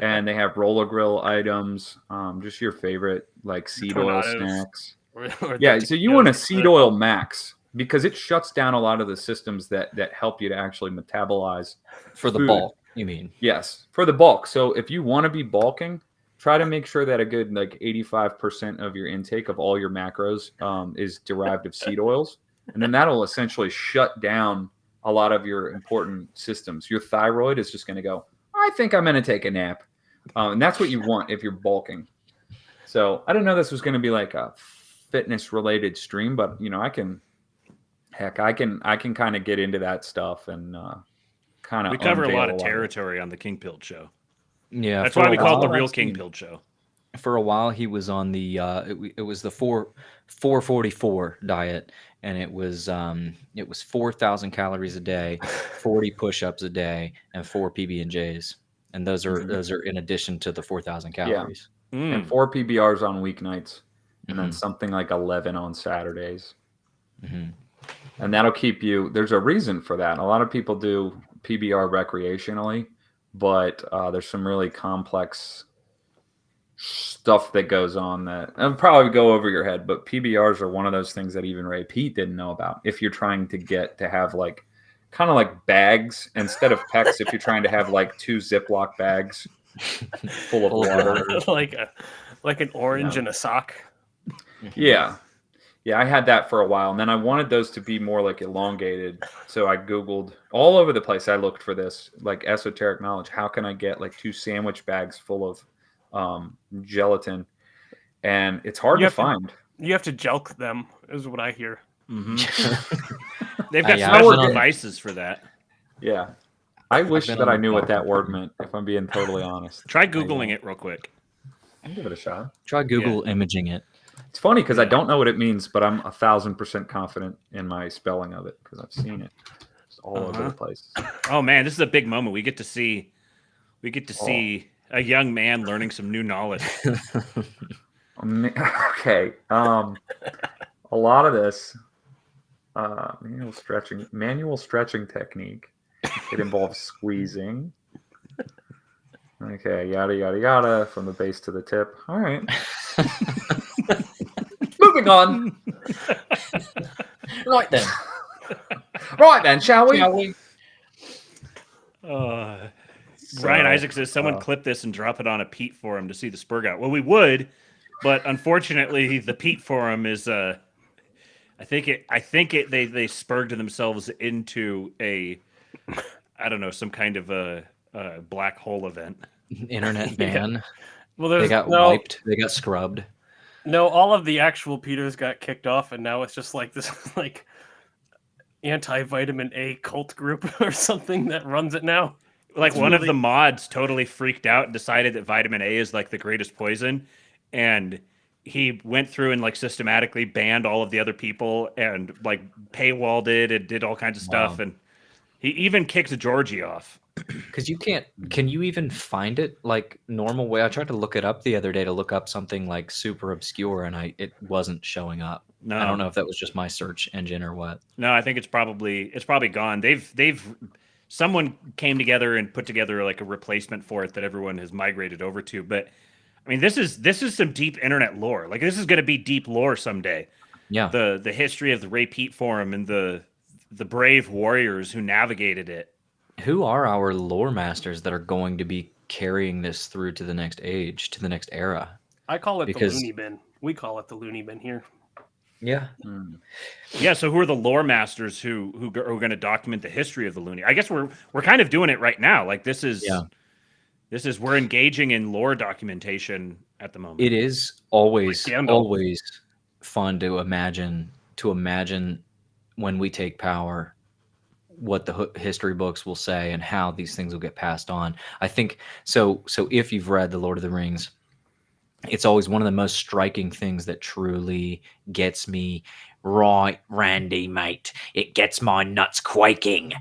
And they have roller grill items, just your favorite like seed oil Tornadoes. snacks. Or Yeah, the so you tequila. want a seed oil max because it shuts down a lot of the systems that help you to actually metabolize For the food. bulk, you mean? Yes, for the bulk. So if you want to be bulking, try to make sure that a good 85% of your intake of all your macros is derived of seed oils, and then that'll essentially shut down a lot of your important systems. Your thyroid is just going to go, I think I'm going to take a nap, and that's what you want if you're bulking. So I didn't know this was going to be like a fitness related stream, but I can kind of get into that stuff and kind of We cover a lot of territory on the King Pilled Show. Yeah, That's for why a we call it the while, real I've King seen- Pilled Show. For a while, he was on the it was the 444 diet, and it was 4,000 calories a day, 40 push-ups a day, and 4 PB&Js, and those are in addition to the 4,000 calories. And 4 PBRs on weeknights, and then Mhm. something like 11 on Saturdays. Mhm. And that'll keep you. There's a reason for that. A lot of people do PBR recreationally, but there's some really complex stuff that goes on that and probably go over your head. But PBRs are one of those things that even Ray Pete didn't know about. If you're trying to get to have kind of like bags instead of pecs, if you're trying to have 2 Ziploc bags full of water, like an orange in a sock. Yeah. Yeah, I had that for a while, and then I wanted those to be more elongated. So I Googled all over the place. I looked for this, esoteric knowledge. How can I get 2 sandwich bags full of gelatin? And it's hard to find. You have to jelk them, is what I hear. Mm-hmm. They've got Yeah, special devices for that. Yeah. I wish been that on I the knew what that podcast. word meant, if I'm being totally honest. Try Googling it real quick. I'll give it a shot. Try Google imaging it. It's funny because I don't know what it means, but I'm 1,000% confident in my spelling of it because I've seen it. It's all over the place. Oh man, this is a big moment. We get to see a young man learning some new knowledge. Okay. A lot of this manual stretching technique. It involves squeezing. Okay, yada yada yada, from the base to the tip. All right. Moving on. Right then. Right then, shall we? Ryan Isaac says someone clip this and drop it on a Pete forum to see the spurg out. Well, we would, but unfortunately, the Pete forum is I think they spurged themselves into some kind of a black hole event. Internet ban. Well, They got wiped. They got scrubbed. No, all of the actual Peters got kicked off, and now it's just this anti-vitamin A cult group or something that runs it now. One of the mods totally freaked out and decided that vitamin A is the greatest poison, and he went through and systematically banned all of the other people and paywalled it and did all kinds of stuff, and he even kicked Georgie off. Because can you even find it normal way? I tried to look it up the other day to look up something super obscure, and it wasn't showing up. No, I don't know if that was just my search engine or what. No, I think it's probably gone. Someone came together and put together a replacement for it that everyone has migrated over to. But I mean, this is some deep internet lore. This is going to be deep lore someday. Yeah, the history of the Ray Pete forum and the brave warriors who navigated it. Who are our lore masters that are going to be carrying this through to the next age, to the next era? I call it the loony bin. We call it the loony bin here. Yeah. Yeah, so who are the lore masters who are going to document the history of the loony? I guess we're kind of doing it right now. We're engaging in lore documentation at the moment. It is always fun to imagine when we take power what the history books will say and how these things will get passed on. I think so if you've read The Lord of the Rings, it's always one of the most striking things that truly gets me right, Randy, mate. It gets my nuts quaking.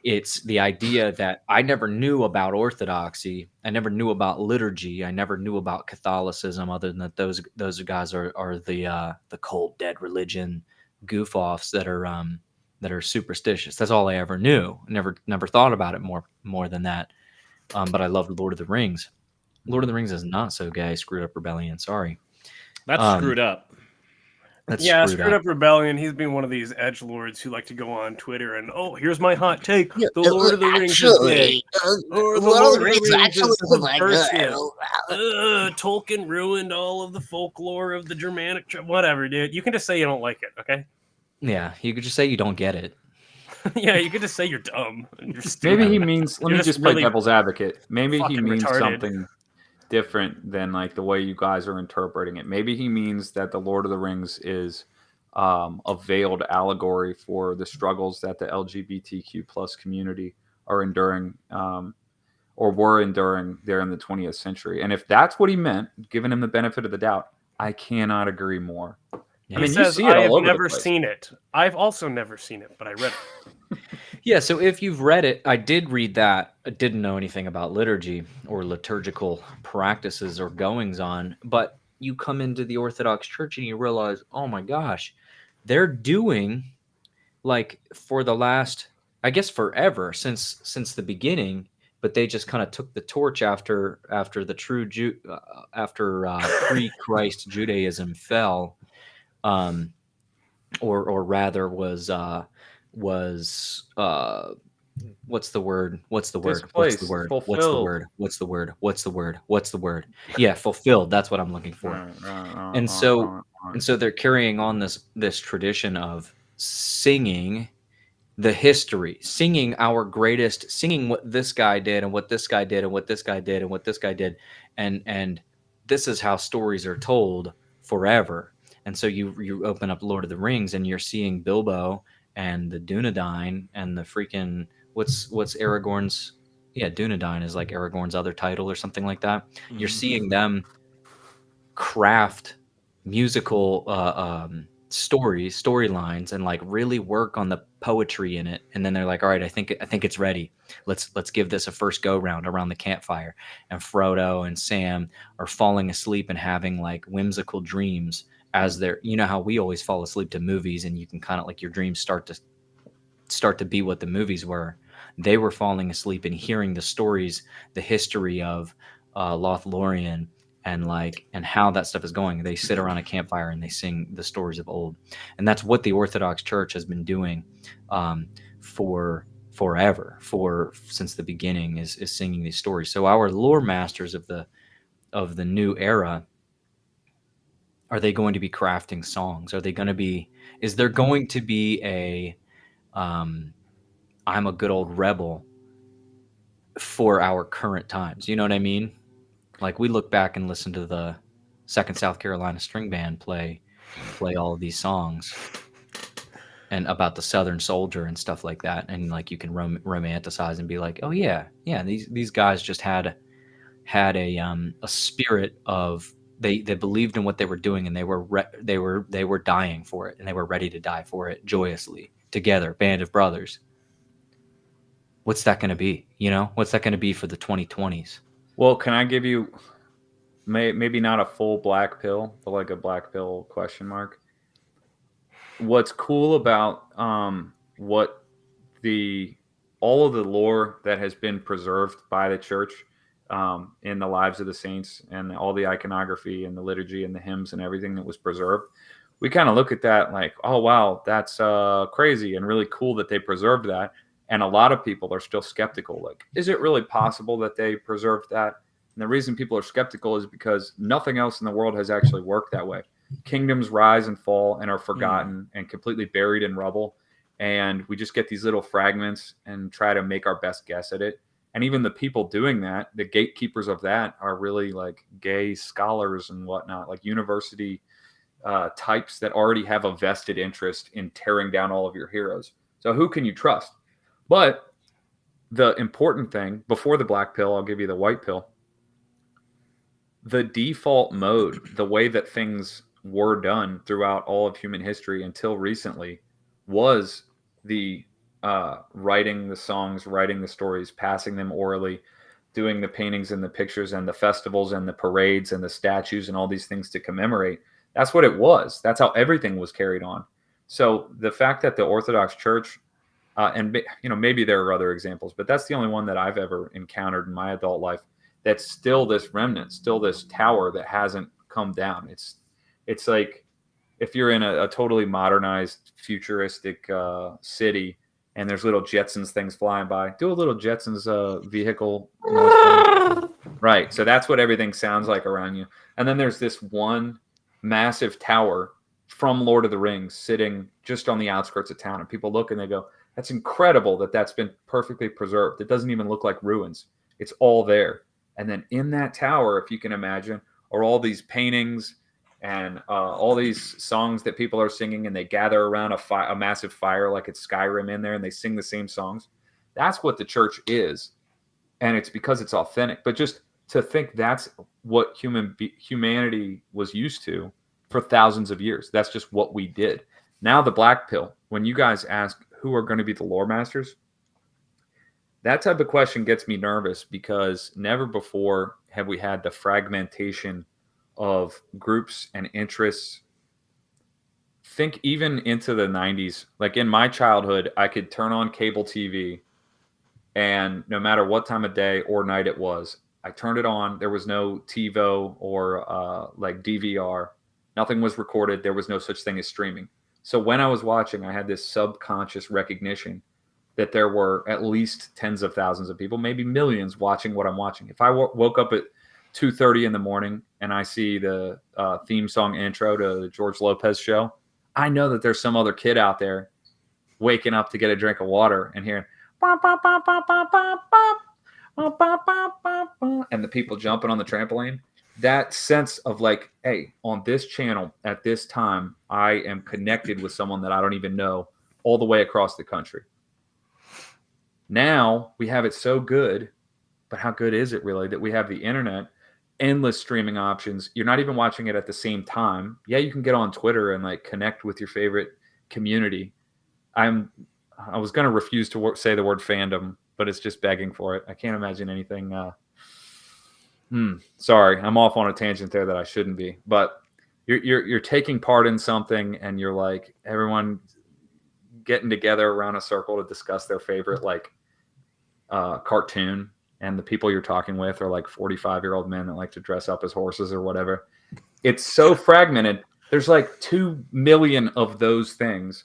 It's the idea that I never knew about Orthodoxy. I never knew about liturgy. I never knew about Catholicism, other than that those guys are the cold, dead religion goof-offs that are superstitious. That's all I ever knew. Never thought about it more than that. But I loved Lord of the Rings. Lord of the Rings is not so gay. Screwed Up Rebellion. Sorry. That's screwed up. That's Yeah, screwed screwed up. up rebellion. He's been one of these edgelords who like to go on Twitter and, oh, here's my hot take: Yeah, the Lord of the Rings is gay, or the Lord of the Rings actually is isn't that subversive. good. Tolkien ruined all of the folklore of the Germanic. Whatever, dude. You can just say you don't like it, okay? Yeah, you could just say you don't get it. Yeah, you could just say you're dumb and you're stupid. Maybe he means. Let You're me just just play really devil's advocate. Maybe he fucking means retarded. something different than like the way you guys are interpreting it. Maybe he means that the Lord of the Rings is a veiled allegory for the struggles that the LGBTQ plus community are enduring, or were enduring there in the 20th century. And if that's what he meant, giving him the benefit of the doubt, I cannot agree more. Yeah. I mean, He you says, see it I have all over the never place. seen it. I've also never seen it, but I read it. Yeah, so if you've read it, I did read that. I didn't know anything about liturgy or liturgical practices or goings on, but you come into the Orthodox Church and you realize, oh my gosh, they're doing like for the last, I guess forever since the beginning, but they just kind of took the torch after the true after pre-Christ Judaism fell, or rather was what's the word? What's the word? What's the Displaced, word? What's the fulfilled. word? What's the word? What's the word? What's the word? Yeah, fulfilled. That's what I'm looking for. And so they're carrying on this tradition of singing the history, singing our greatest, singing what this guy did and what this guy did and what this guy did and what this guy did, and this is how stories are told forever. And so you open up Lord of the Rings and you're seeing Bilbo and the Dunedain and the freaking what's Aragorn's, yeah, Dunedain is like Aragorn's other title or something like that. You're seeing them craft musical storylines and like really work on the poetry in it, and then they're like, all right, I think it's ready. Let's give this a first go round around the campfire. And Frodo and Sam are falling asleep and having like whimsical dreams as they're, you know how we always fall asleep to movies and you can kind of like your dreams start to be what the movies were. They were falling asleep and hearing the stories, the history of Lothlorien and how that stuff is going. They sit around a campfire and they sing the stories of old. And that's what the Orthodox Church has been doing for forever, since the beginning, is singing these stories. So our lore masters of the new era, are they going to be crafting songs? Is there going to be a I'm a good old rebel for our current times? You know what I mean? Like we look back and listen to the Second South Carolina String Band play all of these songs and about the Southern soldier and stuff like that, and like you can romanticize and be like, oh yeah, these guys just had a spirit of they believed in what they were doing, and they were dying for it, and they were ready to die for it joyously together, band of brothers. What's that going to be? You know, what's that going to be for the 2020s? Well, can I give you maybe not a full black pill, but like a black pill question mark? What's cool about what all of the lore that has been preserved by the church in the lives of the saints, and all the iconography and the liturgy and the hymns and everything that was preserved, we kind of look at that like, oh wow, that's crazy and really cool that they preserved that. And a lot of people are still skeptical. Like, is it really possible that they preserved that? And the reason people are skeptical is because nothing else in the world has actually worked that way. Kingdoms rise and fall and are forgotten and completely buried in rubble. And we just get these little fragments and try to make our best guess at it. And even the people doing that, the gatekeepers of that, are really like gay scholars and whatnot, like university types that already have a vested interest in tearing down all of your heroes. So who can you trust? But the important thing, before the black pill, I'll give you the white pill. The default mode, the way that things were done throughout all of human history until recently, was the writing the songs, writing the stories, passing them orally, doing the paintings and the pictures and the festivals and the parades and the statues and all these things to commemorate. That's what it was. That's how everything was carried on. So the fact that the Orthodox Church, and maybe there are other examples, but that's the only one that I've ever encountered in my adult life, that's still this remnant, still this tower that hasn't come down. It's like if you're in a totally modernized, futuristic city, and there's little Jetsons things flying by, do a little Jetsons vehicle noise. Right. So that's what everything sounds like around you. And then there's this one massive tower from Lord of the Rings sitting just on the outskirts of town. And people look and they go, that's incredible that that's been perfectly preserved. It doesn't even look like ruins. It's all there. And then in that tower, if you can imagine, are all these paintings and all these songs that people are singing, and they gather around a massive fire like it's Skyrim in there, and they sing the same songs. That's what the church is. And it's because it's authentic. But just to think that's what humanity was used to for thousands of years. That's just what we did. Now the black pill, when you guys ask who are going to be the lore masters, that type of question gets me nervous, because never before have we had the fragmentation of groups and interests. Think even into the 90s. Like in my childhood, I could turn on cable TV, and no matter what time of day or night it was, I turned it on. There was no TiVo or like DVR. Nothing was recorded. There was no such thing as streaming. So when I was watching, I had this subconscious recognition that there were at least tens of thousands of people, maybe millions, watching what I'm watching. If I woke up at 2:30 in the morning and I see the theme song intro to the George Lopez show, I know that there's some other kid out there waking up to get a drink of water and hearing "Bop, bop, bop, bop, bop, bop, bop, bop, bop, bop, bop, bop," and the people jumping on the trampoline. That sense of like, hey, on this channel at this time, I am connected with someone that I don't even know all the way across the country. Now we have it so good, but how good is it really that we have the internet, endless streaming options? You're not even watching it at the same time. Yeah, you can get on Twitter and like connect with your favorite community. I was going to refuse to say the word fandom, but it's just begging for it. I can't imagine anything. Sorry, I'm off on a tangent there that I shouldn't be. But you're taking part in something, and you're like everyone getting together around a circle to discuss their favorite like cartoon, and the people you're talking with are like 45-year-old men that like to dress up as horses or whatever. It's so fragmented. There's like 2 million of those things.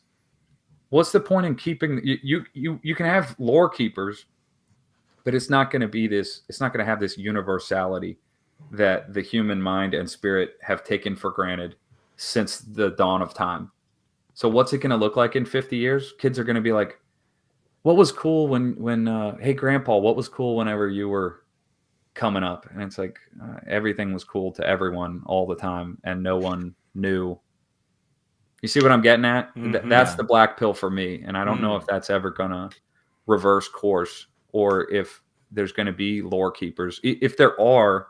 What's the point in keeping you can have lore keepers, but it's not going to be this, it's not going to have this universality that the human mind and spirit have taken for granted since the dawn of time. So what's it going to look like in 50 years? Kids are going to be like, what was cool when hey grandpa, what was cool whenever you were coming up? And it's like everything was cool to everyone all the time, and no one knew. You see what I'm getting at? Mm-hmm. That's the black pill for me. And I don't know if that's ever going to reverse course, or if there's going to be lore keepers. If there are,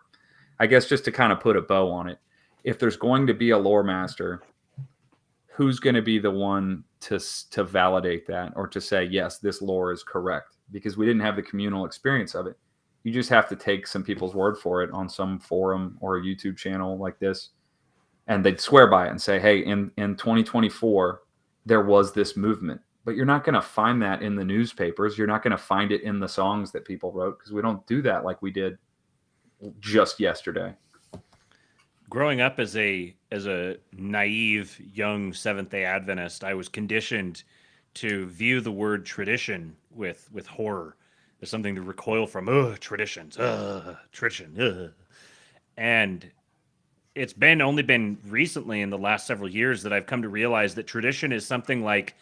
I guess just to kind of put a bow on it, if there's going to be a lore master, who's going to be the one to validate that, or to say, yes, this lore is correct? Because we didn't have the communal experience of it. You just have to take some people's word for it on some forum or a YouTube channel like this, and they'd swear by it and say, hey, in 2024, there was this movement. But you're not going to find that in the newspapers. You're not going to find it in the songs that people wrote, because we don't do that like we did just yesterday. Growing up as a naive young Seventh-day Adventist, I was conditioned to view the word tradition with horror. There's something to recoil from. Traditions. Tradition. And it's only been recently in the last several years that I've come to realize that tradition is something like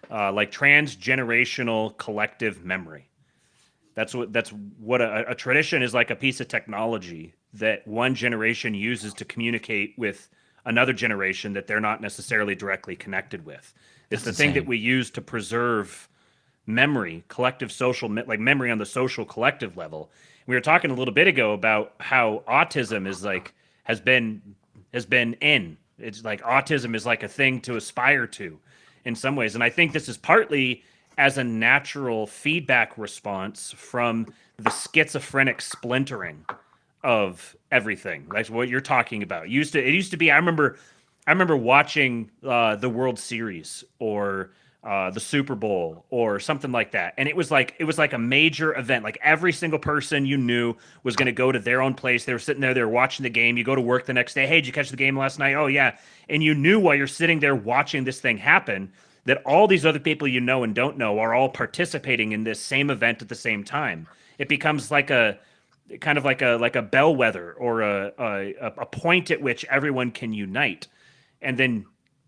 transgenerational collective memory. That's what a tradition is, like a piece of technology that one generation uses to communicate with another generation that they're not necessarily directly connected with. It's the thing that we use to preserve memory, collective social, like memory on the social collective level. We were talking a little bit ago about how autism is has been in. It's like autism is like a thing to aspire to in some ways. And I think this is partly as a natural feedback response from the schizophrenic splintering of everything, like what you're talking about. It used to be, I remember watching the World Series or the Super Bowl or something like that. And it was like a major event. Like every single person you knew was going to go to their own place. They were sitting there, they were watching the game. You go to work the next day. Hey, did you catch the game last night? Oh yeah. And you knew while you're sitting there watching this thing happen that all these other people you know and don't know are all participating in this same event at the same time. It becomes like a kind of like a bellwether or a point at which everyone can unite. And then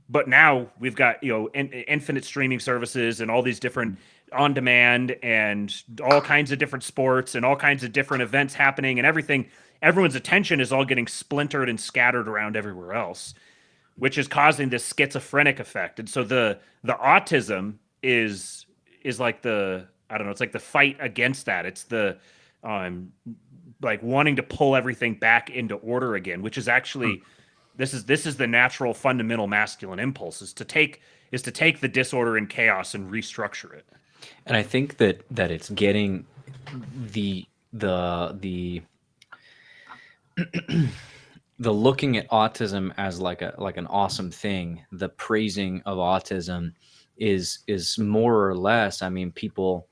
but now we've got, infinite streaming services and all these different on demand and all kinds of different sports and all kinds of different events happening and everything. Everyone's attention is all getting splintered and scattered around everywhere else, which is causing this schizophrenic effect. And so the autism is like it's like the fight against that. It's the like wanting to pull everything back into order again, which is actually this is the natural fundamental masculine impulse is to take the disorder and chaos and restructure it. And I think that it's getting the looking at autism as like an awesome thing. The praising of autism is more or less, I mean, people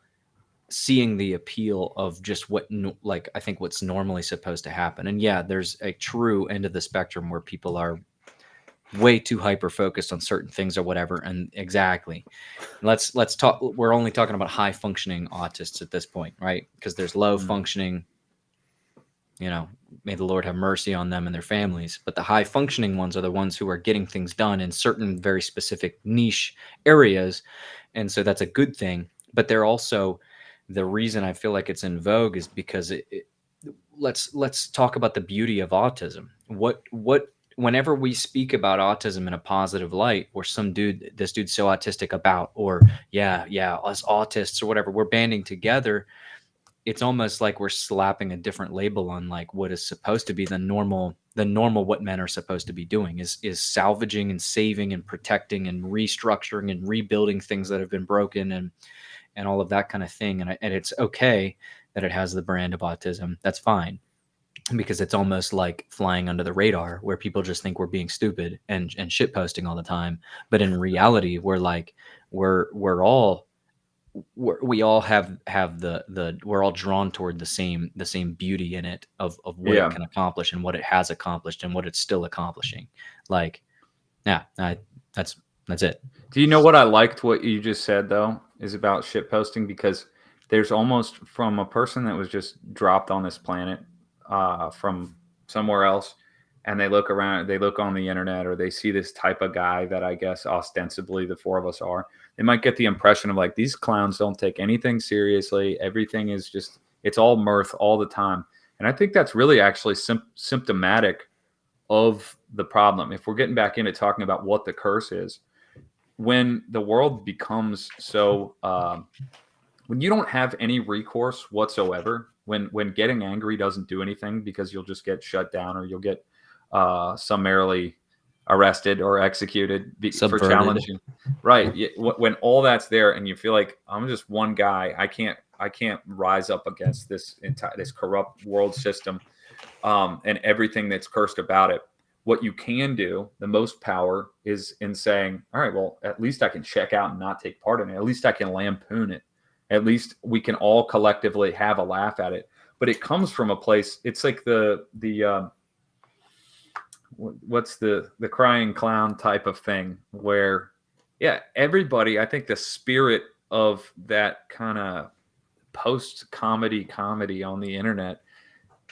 seeing the appeal of just I think what's normally supposed to happen. And yeah, there's a true end of the spectrum where people are way too hyper focused on certain things or whatever. And exactly, let's talk. We're only talking about high functioning autists at this point, right? Because there's low functioning, may the Lord have mercy on them and their families. But the high functioning ones are the ones who are getting things done in certain very specific niche areas. And so that's a good thing. But they're also, the reason I feel like it's in vogue is because let's talk about the beauty of autism. Whenever we speak about autism in a positive light, or this dude's so autistic about, or us autists or whatever, we're banding together. It's almost like we're slapping a different label on like what is supposed to be the normal what men are supposed to be doing is salvaging and saving and protecting and restructuring and rebuilding things that have been broken and all of that kind of thing. And it's okay that it has the brand of autism. That's fine, because it's almost like flying under the radar where people just think we're being stupid and shit posting all the time. But in reality, we're all drawn toward the same beauty in it of what it can accomplish and what it has accomplished and what it's still accomplishing. Like, that's it. Do you know what I liked what you just said though is about shit posting? Because there's almost, from a person that was just dropped on this planet from somewhere else, and they look around, they look on the internet, or they see this type of guy that I guess ostensibly the four of us are, they might get the impression of like, these clowns don't take anything seriously. Everything is just, it's all mirth all the time. And I think that's really actually symptomatic of the problem. If we're getting back into talking about what the curse is, when the world becomes so, when you don't have any recourse whatsoever, when getting angry doesn't do anything because you'll just get shut down or you'll get summarily arrested or executed for challenging. Right. When all that's there and you feel like I'm just one guy, I can't rise up against this corrupt world system and everything that's cursed about it. What you can do, the most power is in saying, all right, well, at least I can check out and not take part in it. At least I can lampoon it. At least we can all collectively have a laugh at it. But it comes from a place, it's like what's the crying clown type of thing where, everybody, I think the spirit of that kind of post-comedy on the internet,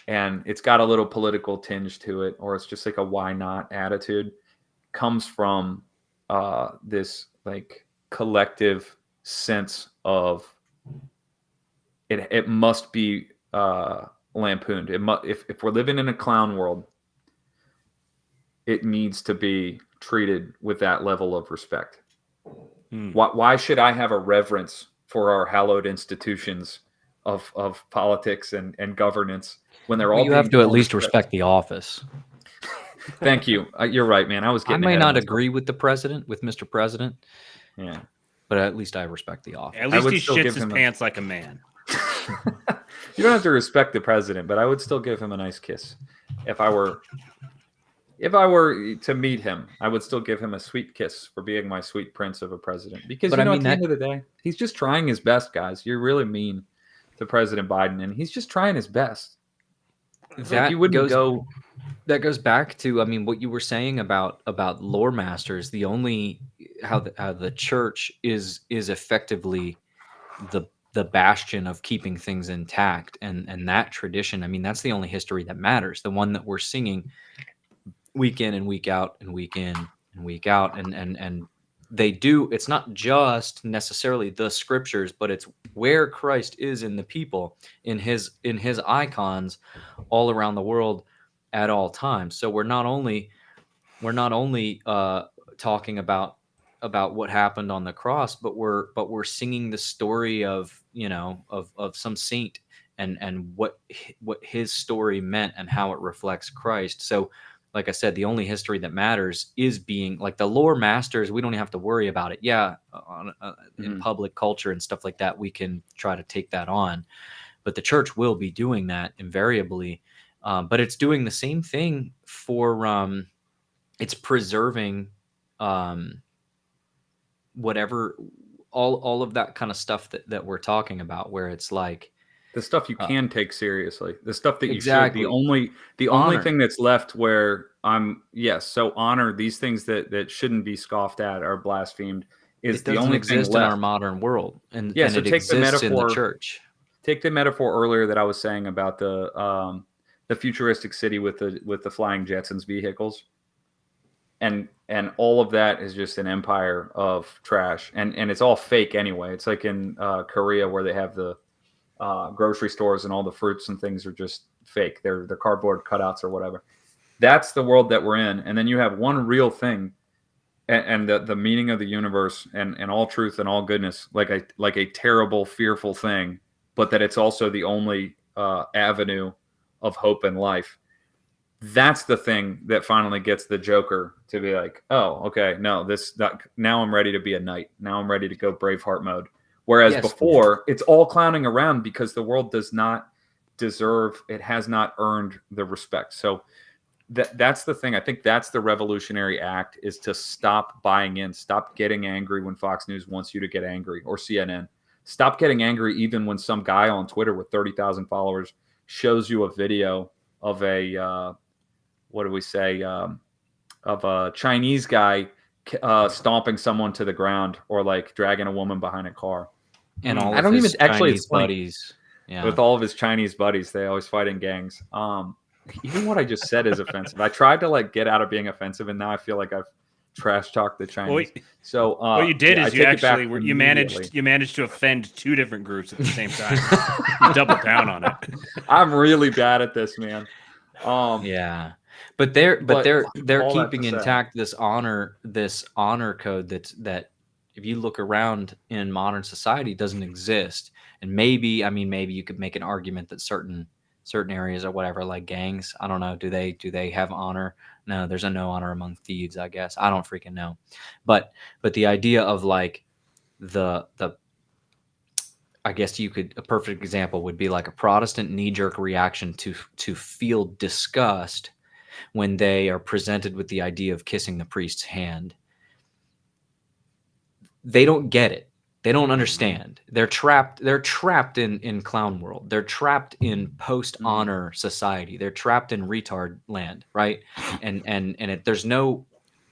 and it's got a little political tinge to it, or it's just like a why not attitude, comes from this like collective sense of it must be lampooned. If we're living in a clown world, it needs to be treated with that level of respect. Why should I have a reverence for our hallowed institutions of politics and governance when they're all? You have to at least respect the office. Thank you. You're right, man. I may not agree with the president, with Mr. President. Yeah, but at least I respect the office. At least he shits his pants like a man. You don't have to respect the president, but I would still give him a nice kiss if I were. If I were to meet him, I would still give him a sweet kiss for being my sweet prince of a president. Because, But I mean at the end of the day, he's just trying his best, guys. You're really mean to President Biden, and he's just trying his best. It's like you wouldn't go. That goes back to, I mean, what you were saying about lore masters. The only how the church is effectively the bastion of keeping things intact, and that tradition. I mean, that's the only history that matters. The one that we're singing week in and week out and week in and week out, and they do. It's not just necessarily the scriptures, but it's where Christ is in the people, in his icons all around the world at all times. So we're not only talking about what happened on the cross, but we're singing the story of of some saint and what his story meant and how it reflects Christ. So, like I said, the only history that matters is being like the lore masters. We don't have to worry about it. Yeah, in public culture and stuff like that, we can try to take that on, but the church will be doing that invariably. But it's doing the same thing for it's preserving whatever all of that kind of stuff that we're talking about, where it's like the stuff you can take seriously, the stuff that you exactly. should. The only thing that's left where so honor these things that shouldn't be scoffed at or blasphemed is the only thing left in our modern world, and so it exists in the church. Take the metaphor earlier that I was saying about the futuristic city with the flying Jetsons vehicles, and all of that is just an empire of trash, and it's all fake anyway. It's like in Korea where they have the grocery stores and all the fruits and things are just fake. They're cardboard cutouts or whatever. That's the world that we're in. And then you have one real thing, and the meaning of the universe and all truth and all goodness, like a terrible, fearful thing, but that it's also the only avenue of hope and life. That's the thing that finally gets the Joker to be like, oh, okay, no, now I'm ready to be a knight. Now I'm ready to go Braveheart mode. Whereas before, it's all clowning around because the world does not deserve, it has not earned the respect. So that's the thing. I think that's the revolutionary act, is to stop buying in, stop getting angry when Fox News wants you to get angry, or CNN. Stop getting angry even when some guy on Twitter with 30,000 followers shows you a video of of a Chinese guy stomping someone to the ground, or like dragging a woman behind a car. And all I don't even actually Chinese buddies. Yeah. With all of his Chinese buddies, they always fight in gangs. Even what I just said is offensive. I tried to get out of being offensive, and now I feel like I've trash talked the Chinese. So what you did is you managed to offend two different groups at the same time. You doubled down on it. I'm really bad at this, man. Yeah. But they're keeping intact this honor code that if you look around in modern society doesn't exist. And maybe you could make an argument that certain areas or whatever, like gangs, I don't know, do they have honor? No, there's no honor among thieves, I guess. I don't freaking know. But the idea of like the I guess a perfect example would be like a Protestant knee-jerk reaction to feel disgust when they are presented with the idea of kissing the priest's hand. They don't get it. They don't understand. They're trapped in clown world. They're trapped in post-honor society. They're trapped in retard land, right? And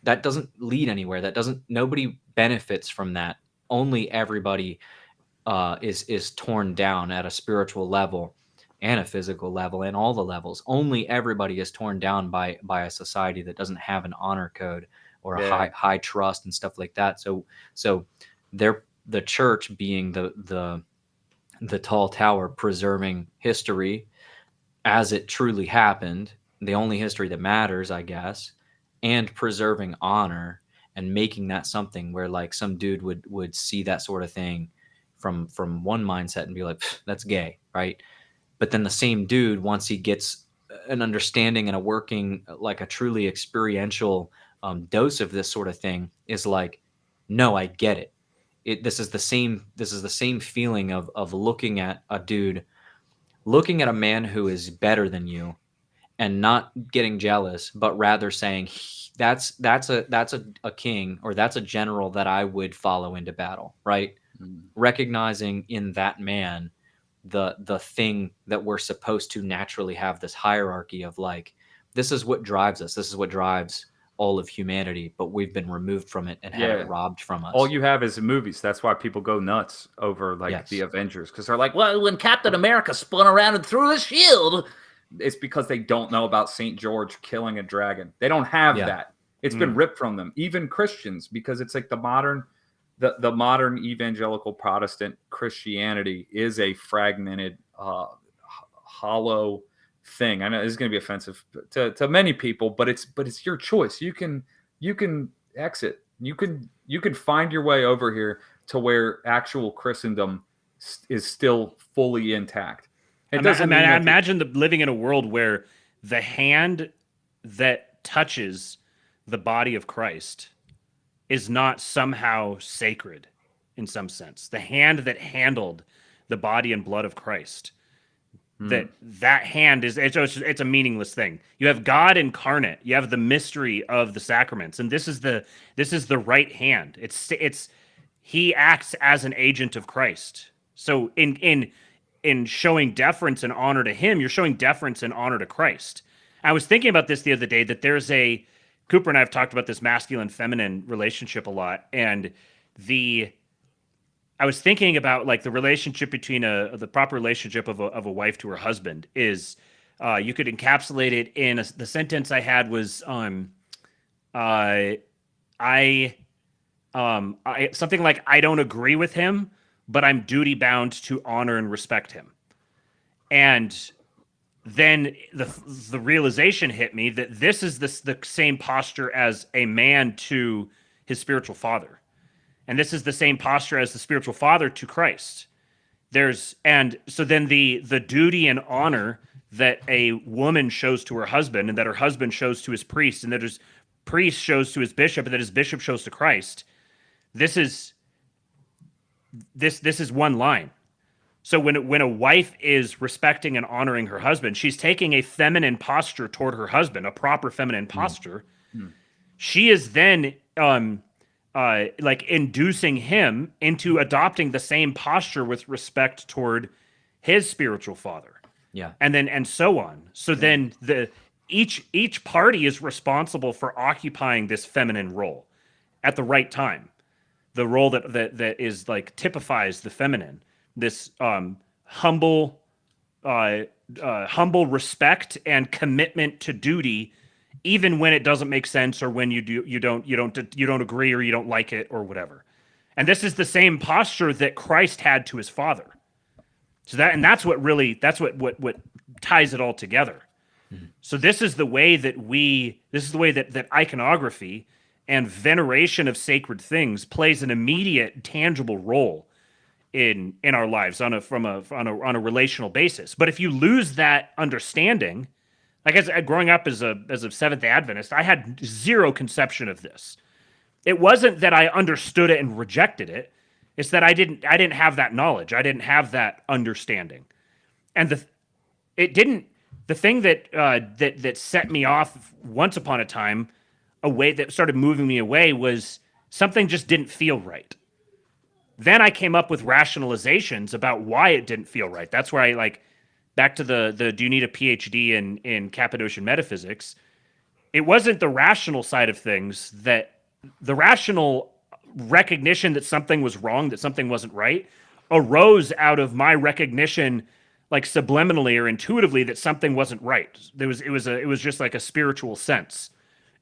that doesn't lead anywhere. Nobody benefits from that. Only everybody is torn down at a spiritual level and a physical level and all the levels. Only everybody is torn down by a society that doesn't have an honor code or a high trust and stuff like that. So the church being the tall tower, preserving history as it truly happened, the only history that matters, I guess, and preserving honor and making that something where like some dude would see that sort of thing from one mindset and be like, that's gay, right? But then the same dude, once he gets an understanding and a working, like a truly experiential dose of this sort of thing, is like, no, I get it. This is the same feeling of looking at a dude, looking at a man who is better than you, and not getting jealous, but rather saying that's a king, or that's a general that I would follow into battle, right? Recognizing in that man the thing that we're supposed to naturally have, this hierarchy of like, this is what drives us, this is what drives all of humanity, but we've been removed from it and had Yeah. it robbed from us. All you have is movies. That's why people go nuts over like Yes. the Avengers, because they're like, well, when Captain America spun around and threw his shield, it's because they don't know about St. George killing a dragon. They don't have Yeah. that. It's been ripped from them. Even Christians, because it's like the modern evangelical Protestant Christianity is a fragmented, hollow thing. I know this is going to be offensive to many people, but it's your choice. You can exit. You can find your way over here to where actual Christendom is still fully intact. It doesn't mean that imagine living in a world where the hand that touches the body of Christ is not somehow sacred in some sense. The hand that handled the body and blood of Christ, that hand it's a meaningless thing. You have God incarnate. You have the mystery of the sacraments, and this is the right hand. It's he acts as an agent of Christ. So in showing deference and honor to him, you're showing deference and honor to Christ. I was thinking about this the other day, that there's Cooper and I have talked about this masculine-feminine relationship a lot, and I was thinking about like the relationship between the proper relationship of a wife to her husband is, you could encapsulate it in the sentence I had was, something like, I don't agree with him, but I'm duty bound to honor and respect him. And then the realization hit me that this is the same posture as a man to his spiritual father. And this is the same posture as the spiritual father to Christ. And so then the duty and honor that a woman shows to her husband, and that her husband shows to his priest, and that his priest shows to his bishop, and that his bishop shows to Christ. This is one line. So when a wife is respecting and honoring her husband, she's taking a feminine posture toward her husband, a proper feminine posture. She is then like inducing him into adopting the same posture with respect toward his spiritual father. Yeah. And so on. So then each party is responsible for occupying this feminine role at the right time. The role that is like typifies the feminine, this humble respect and commitment to duty, even when it doesn't make sense, or when you don't agree, or you don't like it, or whatever. And this is the same posture that Christ had to his Father. So that's what ties it all together. So this is the way that iconography and veneration of sacred things plays an immediate, tangible role in our lives on a relational basis. But if you lose that understanding, like as growing up as a Seventh-day Adventist, I had zero conception of this. It wasn't that I understood it and rejected it. It's that I didn't have that knowledge. I didn't have that understanding. And the thing that set me off once upon a time, a way that started moving me away, was something just didn't feel right. Then I came up with rationalizations about why it didn't feel right. That's where I back to the do you need a PhD in Cappadocian metaphysics? It wasn't the rational side of things, that the rational recognition that something was wrong, that something wasn't right, arose out of my recognition, like subliminally or intuitively, that something wasn't right. It was just like a spiritual sense.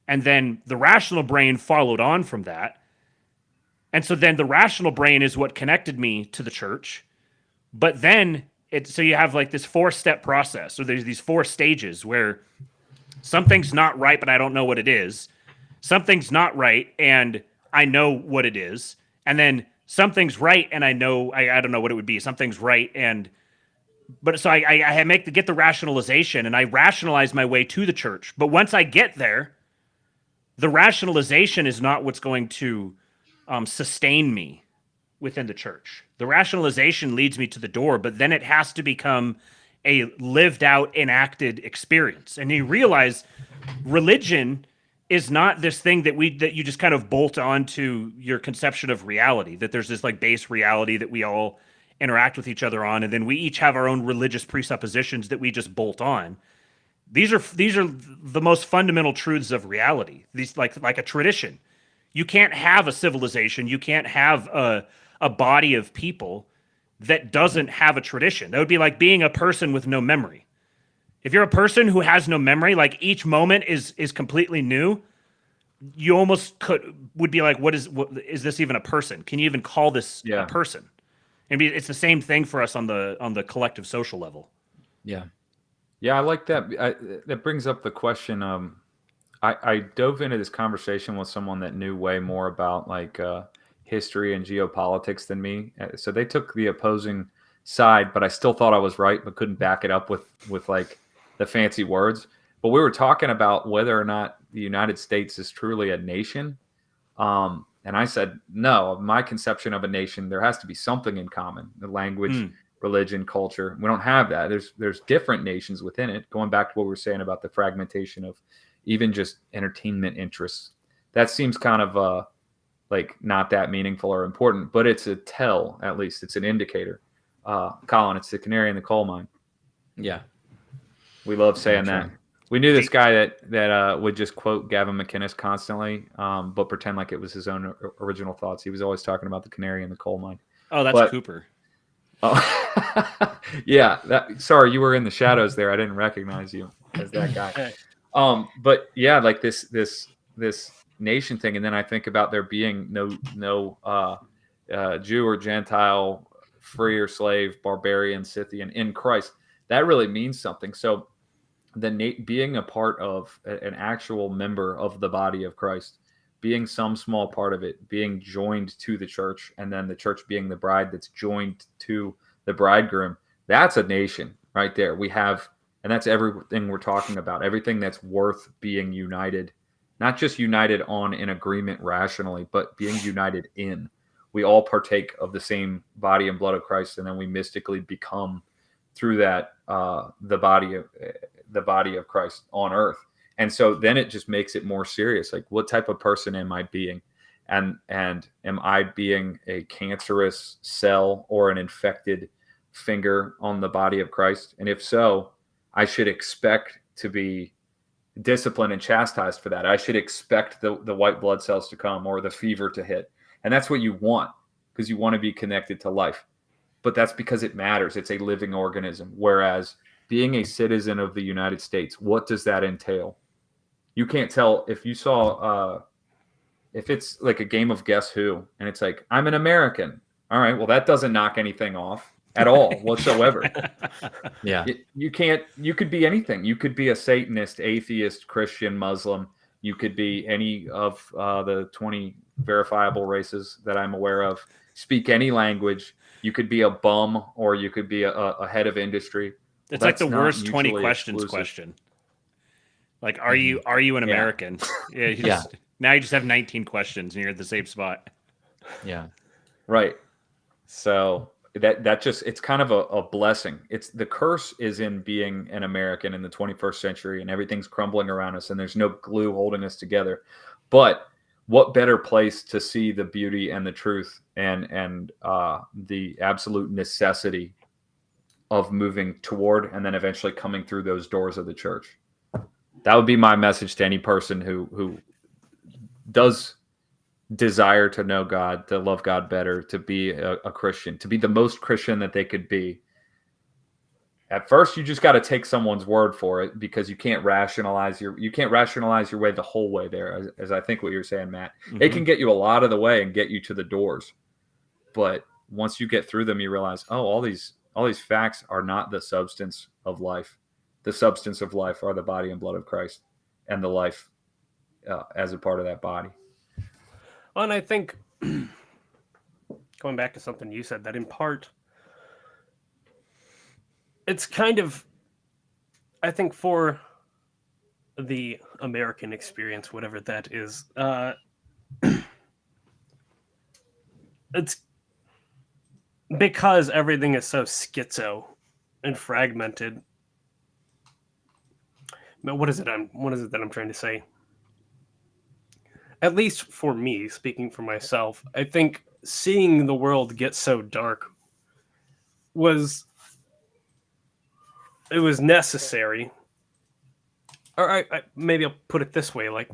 And then the rational brain followed on from that. And so then the rational brain is what connected me to the church. But then so you have like this 4-step process. So there's these 4 stages where something's not right, but I don't know what it is. Something's not right, and I know what it is. And then something's right, and I know I don't know what it would be. Something's right, but so I get the rationalization, and I rationalize my way to the church. But once I get there, the rationalization is not what's going to sustain me within the church. The rationalization leads me to the door, but then it has to become a lived out, enacted experience. And you realize religion is not this thing that you just kind of bolt onto your conception of reality, that there's this like base reality that we all interact with each other on, and then we each have our own religious presuppositions that we just bolt on. These are the most fundamental truths of reality. These like a tradition. You can't have a civilization, you can't have a body of people that doesn't have a tradition. That would be like being a person with no memory. If you're a person who has no memory, like each moment is completely new, you almost would be like, what is this even a person? Can you even call this a person? Maybe it's the same thing for us on the collective social level. Yeah. Yeah, I like that. That brings up the question. I dove into this conversation with someone that knew way more about like history and geopolitics than me. So they took the opposing side, but I still thought I was right, but couldn't back it up with like the fancy words. But we were talking about whether or not the United States is truly a nation. And I said, no, my conception of a nation, there has to be something in common, the language, religion, culture. We don't have that. There's different nations within it. Going back to what we were saying about the fragmentation of even just entertainment interests. That seems kind of like not that meaningful or important, but it's a tell, at least. It's an indicator. Colin, it's the canary in the coal mine. Yeah. We love saying that. We knew this guy that would just quote Gavin McInnes constantly, but pretend like it was his own original thoughts. He was always talking about the canary in the coal mine. Oh, that's Cooper. Oh, yeah. Sorry, you were in the shadows there. I didn't recognize you as that guy. But yeah, like this nation thing, and then I think about there being no Jew or Gentile, free or slave, barbarian, Scythian in Christ. That really means something. So being a part of an actual member of the body of Christ, being some small part of it, being joined to the church, and then the church being the bride that's joined to the bridegroom, that's a nation right there. We have, and that's everything we're talking about, everything that's worth being united, not just united on in agreement rationally, but being united in. We all partake of the same body and blood of Christ, and then we mystically become through that the body of Christ on earth. And so then it just makes it more serious. Like, what type of person am I being? And am I being a cancerous cell or an infected finger on the body of Christ? And if so, I should expect to be disciplined and chastised for that. I should expect the white blood cells to come or the fever to hit. And that's what you want, because you want to be connected to life. But that's because it matters. It's a living organism. Whereas being a citizen of the United States, what does that entail? You can't tell if you saw, if it's like a game of Guess Who, and it's like, I'm an American. All right, well, that doesn't knock anything off at all whatsoever. Yeah. You could be anything. You could be a Satanist, atheist, Christian, Muslim. You could be any of the 20 verifiable races that I'm aware of. Speak any language. You could be a bum, or you could be a head of industry. It's like the worst 20 questions question. Like, are you an American? Yeah. Now you just have 19 questions and you're at the same spot. Yeah. Right. So that just, it's kind of a blessing. It's the curse is in being an American in the 21st century, and everything's crumbling around us and there's no glue holding us together. But what better place to see the beauty and the truth and the absolute necessity of moving toward and then eventually coming through those doors of the church. That would be my message to any person who does desire to know God, to love God better, to be a Christian, to be the most Christian that they could be. At first, you just got to take someone's word for it, because you can't rationalize your way the whole way there, as I think what you're saying, Matt. Mm-hmm. It can get you a lot of the way and get you to the doors. But once you get through them, you realize, oh, all these facts are not the substance of life. The substance of life are the body and blood of Christ, and the life as a part of that body. Well, and I think going back to something you said, that in part, it's kind of, I think, for the American experience, whatever that is, it's because everything is so schizo and fragmented. But what is it that I'm trying to say? At least for me, speaking for myself, I think seeing the world get so dark was necessary. Or maybe I'll put it this way, like,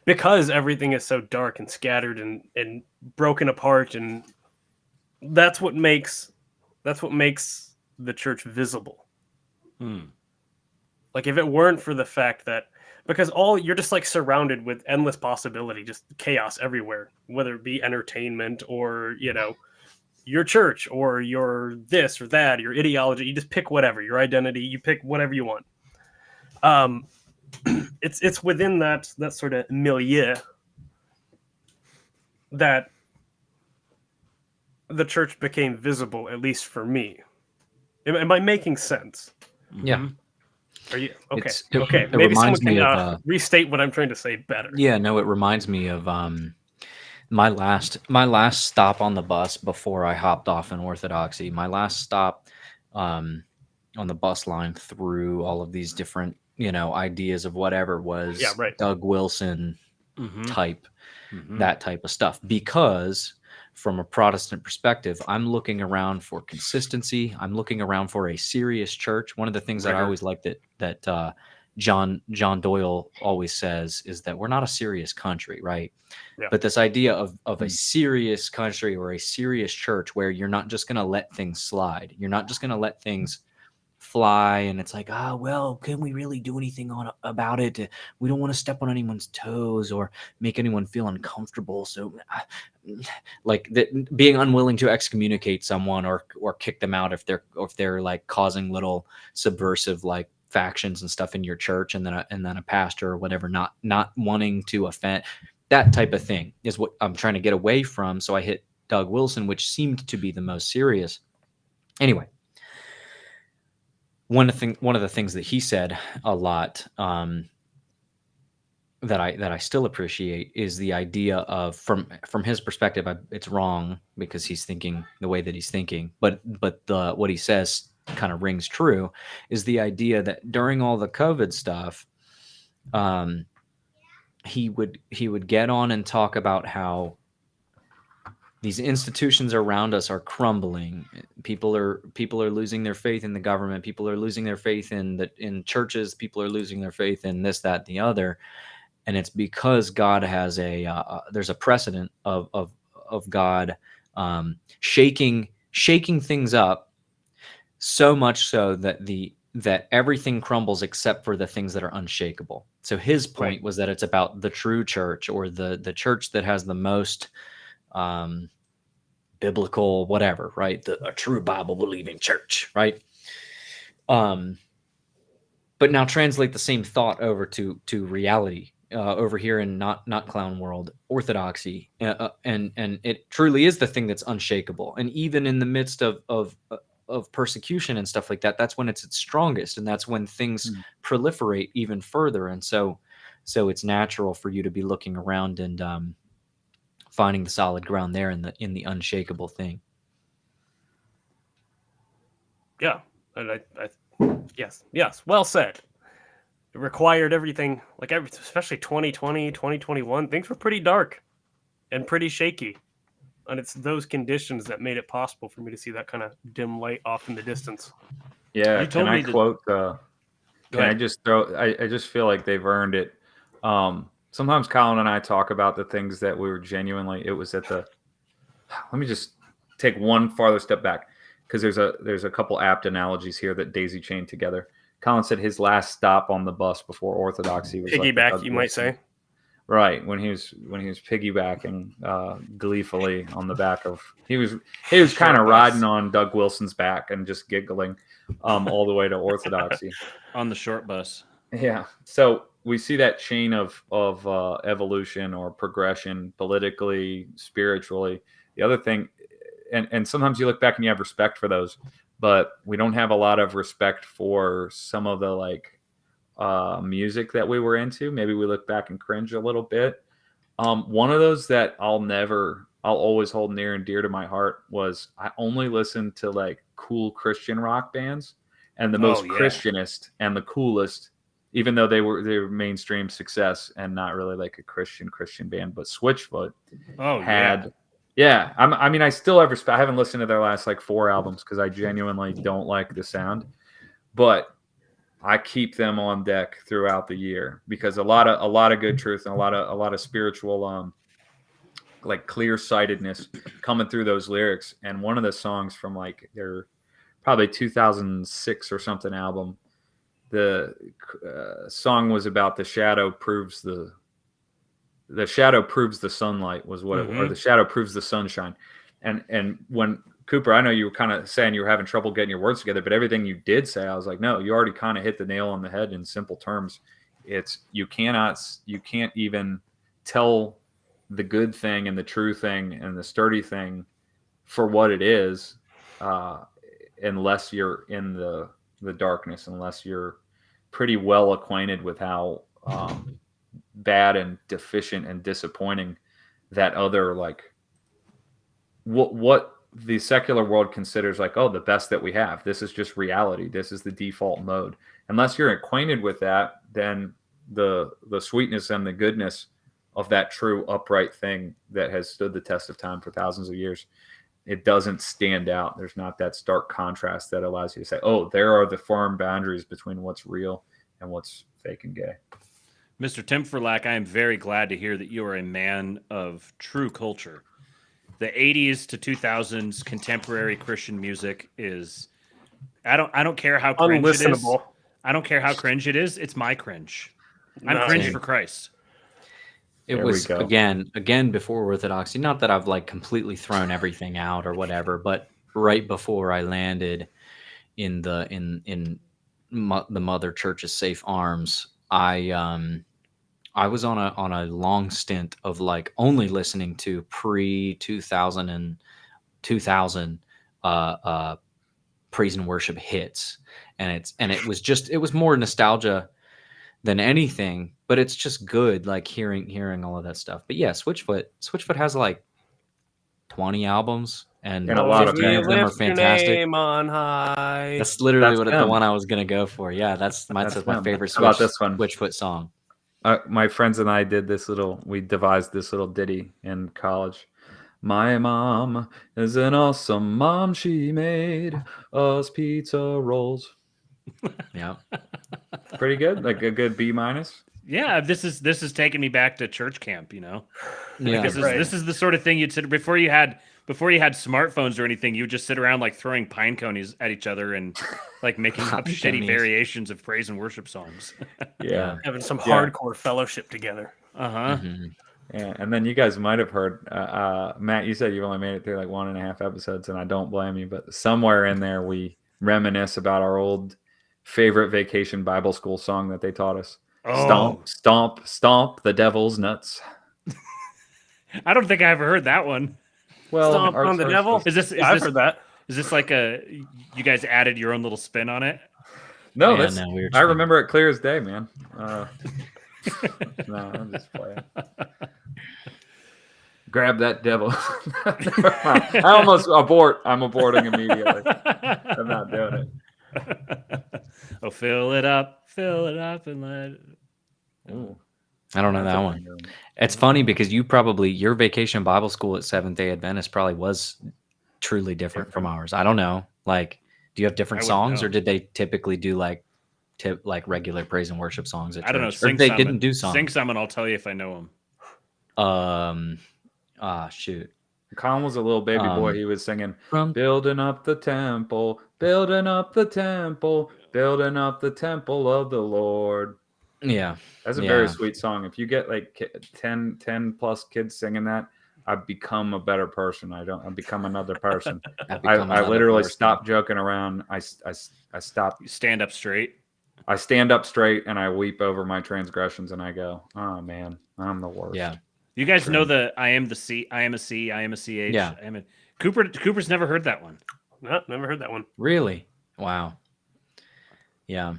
because everything is so dark and scattered and broken apart, and that's what makes the church visible. Like, if it weren't for the fact that, because you're just like surrounded with endless possibility, just chaos everywhere, whether it be entertainment or, your church or your this or that, your ideology, you just pick whatever, your identity, you pick whatever you want. It's within that sort of milieu that the church became visible, at least for me. Am I making sense? Yeah. Are you okay? It Okay, maybe someone reminds me can of restate what I'm trying to say better. yeah, no, it reminds me of my last stop on the bus before I hopped off in Orthodoxy. My last stop on the bus line through all of these different, ideas of whatever was Yeah, right. Doug Wilson type, that type of stuff. Because from a Protestant perspective, I'm looking around for consistency. I'm looking around for a serious church. One of the things that I always like that John Doyle always says is that we're not a serious country, right? Yeah. But this idea of a serious country or a serious church where you're not just going to let things slide. You're not just going to let things fly, and it's like, well, can we really do anything about it? We don't want to step on anyone's toes or make anyone feel uncomfortable. So like that, being unwilling to excommunicate someone or kick them out if they're like causing little subversive like factions and stuff in your church, and then a pastor or whatever not wanting to offend, that type of thing is what I'm trying to get away from. So I hit Doug Wilson, which seemed to be the most serious. Anyway, one of the things that he said a lot that I still appreciate is the idea of, from his perspective, it's wrong because he's thinking the way that he's thinking, but what he says kind of rings true, is the idea that during all the COVID stuff, he would get on and talk about how these institutions around us are crumbling. People are losing their faith in the government. People are losing their faith in churches. People are losing their faith in this, that, and the other. And it's because God has there's a precedent of God shaking things up so much so that everything crumbles except for the things that are unshakable. So his point was that it's about the true church, or the church that has the most biblical whatever, right? A true Bible believing church, right? But now translate the same thought over to reality over here in not clown world, Orthodoxy, and it truly is the thing that's unshakable. And even in the midst of persecution and stuff like that, that's when it's its strongest, and that's when things proliferate even further. And so it's natural for you to be looking around and finding the solid ground there in the unshakable thing. Yeah, and yes, well said. It required everything, especially 2020, 2021. Things were pretty dark and pretty shaky, and it's those conditions that made it possible for me to see that kind of dim light off in the distance. Yeah, You told can me I to- quote? Can I ahead. just throw? I just feel like they've earned it. Sometimes Colin and I talk about the things that we were genuinely. It was at the. Let me just take one farther step back, because there's a couple apt analogies here that daisy chained together. Colin said his last stop on the bus before Orthodoxy was Piggyback, like you might say. Right, when he was piggybacking gleefully on the back of he was kind of riding on Doug Wilson's back and just giggling all the way to Orthodoxy on the short bus. Yeah, so we see that chain of evolution or progression politically, spiritually. The other thing, and sometimes you look back and you have respect for those, but we don't have a lot of respect for some of the music that we were into. Maybe we look back and cringe a little bit. One of those that I'll always hold near and dear to my heart was I only listened to cool Christian rock bands, and the most yeah. Christianist and the coolest, even though they were mainstream success and not really like a Christian band, but Switchfoot had. Yeah, I mean, I still have respect. I haven't listened to their last like 4 albums because I genuinely don't like the sound, but I keep them on deck throughout the year because a lot of good truth and a lot of spiritual like clear-sightedness coming through those lyrics. And one of the songs from like their probably 2006 or something album, the song was about the shadow proves the sunlight was what it, or the shadow proves the sunshine. And when Cooper, I know you were kind of saying you were having trouble getting your words together, but everything you did say, I was like, no, you already kind of hit the nail on the head in simple terms. It's you can't even tell the good thing and the true thing and the sturdy thing for what it is, unless you're in the darkness, unless you're pretty well acquainted with how bad and deficient and disappointing that other, like what the secular world considers like, oh, the best that we have. This is just reality. This is the default mode. Unless you're acquainted with that, then the sweetness and the goodness of that true upright thing that has stood the test of time for thousands of years, it doesn't stand out. There's not that stark contrast that allows you to say, oh, there are the firm boundaries between what's real and what's fake and gay. Mr. Timferlak, I am very glad to hear that you are a man of true culture. The 80s to 2000s contemporary Christian music is, I don't care how cringe it is. Unlistenable. I don't care how cringe it is. It's my cringe. I'm No. cringe for Christ. It There was we go. again before Orthodoxy. Not that I've like completely thrown everything out or whatever, but right before I landed in the Mother Church's safe arms, I was on a long stint of like only listening to pre-2000 and 2000 praise and worship hits, and it was more nostalgia than anything, but it's just good, like hearing all of that stuff. But yeah, Switchfoot has like 20 albums, and And a lot of 15 of them are Lift your fantastic. name on high. That's literally That's the them. one I was gonna go for. Yeah, that's my them. favorite How about this one? Switchfoot song. My friends and I we devised this little ditty in college. My mom is an awesome mom. She made us pizza rolls. Yeah. Pretty good, like a good B-. Yeah, this is taking me back to church camp, you know. Yeah. This is the sort of thing you'd sit before you had smartphones or anything. You would just sit around like throwing pine cones at each other and like making up Pine shitty conies. variations of praise and worship songs. Yeah. Having some Yeah. hardcore fellowship together. Mhm. Yeah, and then you guys might have heard, Matt, you said you only made it through like 1.5 episodes, and I don't blame you, but somewhere in there we reminisce about our old favorite vacation Bible school song that they taught us. Oh. Stomp, stomp, stomp the devil's nuts. I don't think I ever heard that one. Well, Stomp on the devil. I've heard that. Is this like you guys added your own little spin on it? No, Yeah, that's, no, we were I remember it clear as day, man. No, I'm just playing. Grab that devil. Never mind. I almost abort. I'm aborting immediately. I'm not doing it. Oh, fill it up, and let it. Ooh, I don't know that's that a one. good one. It's funny because your vacation Bible school at Seventh-day Adventist probably was truly different from ours. I don't know. Like, do you have different I wouldn't songs, know. or did they typically do like regular praise and worship songs at church? I don't know. Or Sing they some, didn't do songs. Sing some, and I'll tell you if I know them. Shoot. Colin was a little baby boy. He was singing, From building up the temple, building up the temple, building up the temple of the Lord. yeah. That's a Yeah. very sweet song. If you get like 10 plus kids singing that, I've become a better person. I've become another person. I literally stopped joking around. I stop. You stand up straight. I stand up straight and I weep over my transgressions and I go, oh man, I'm the worst. Yeah. You guys know the I am the C, I am a C, I am a CH. Yeah. I am a Cooper's never heard that one. No, never heard that one. Really? Wow. Yeah.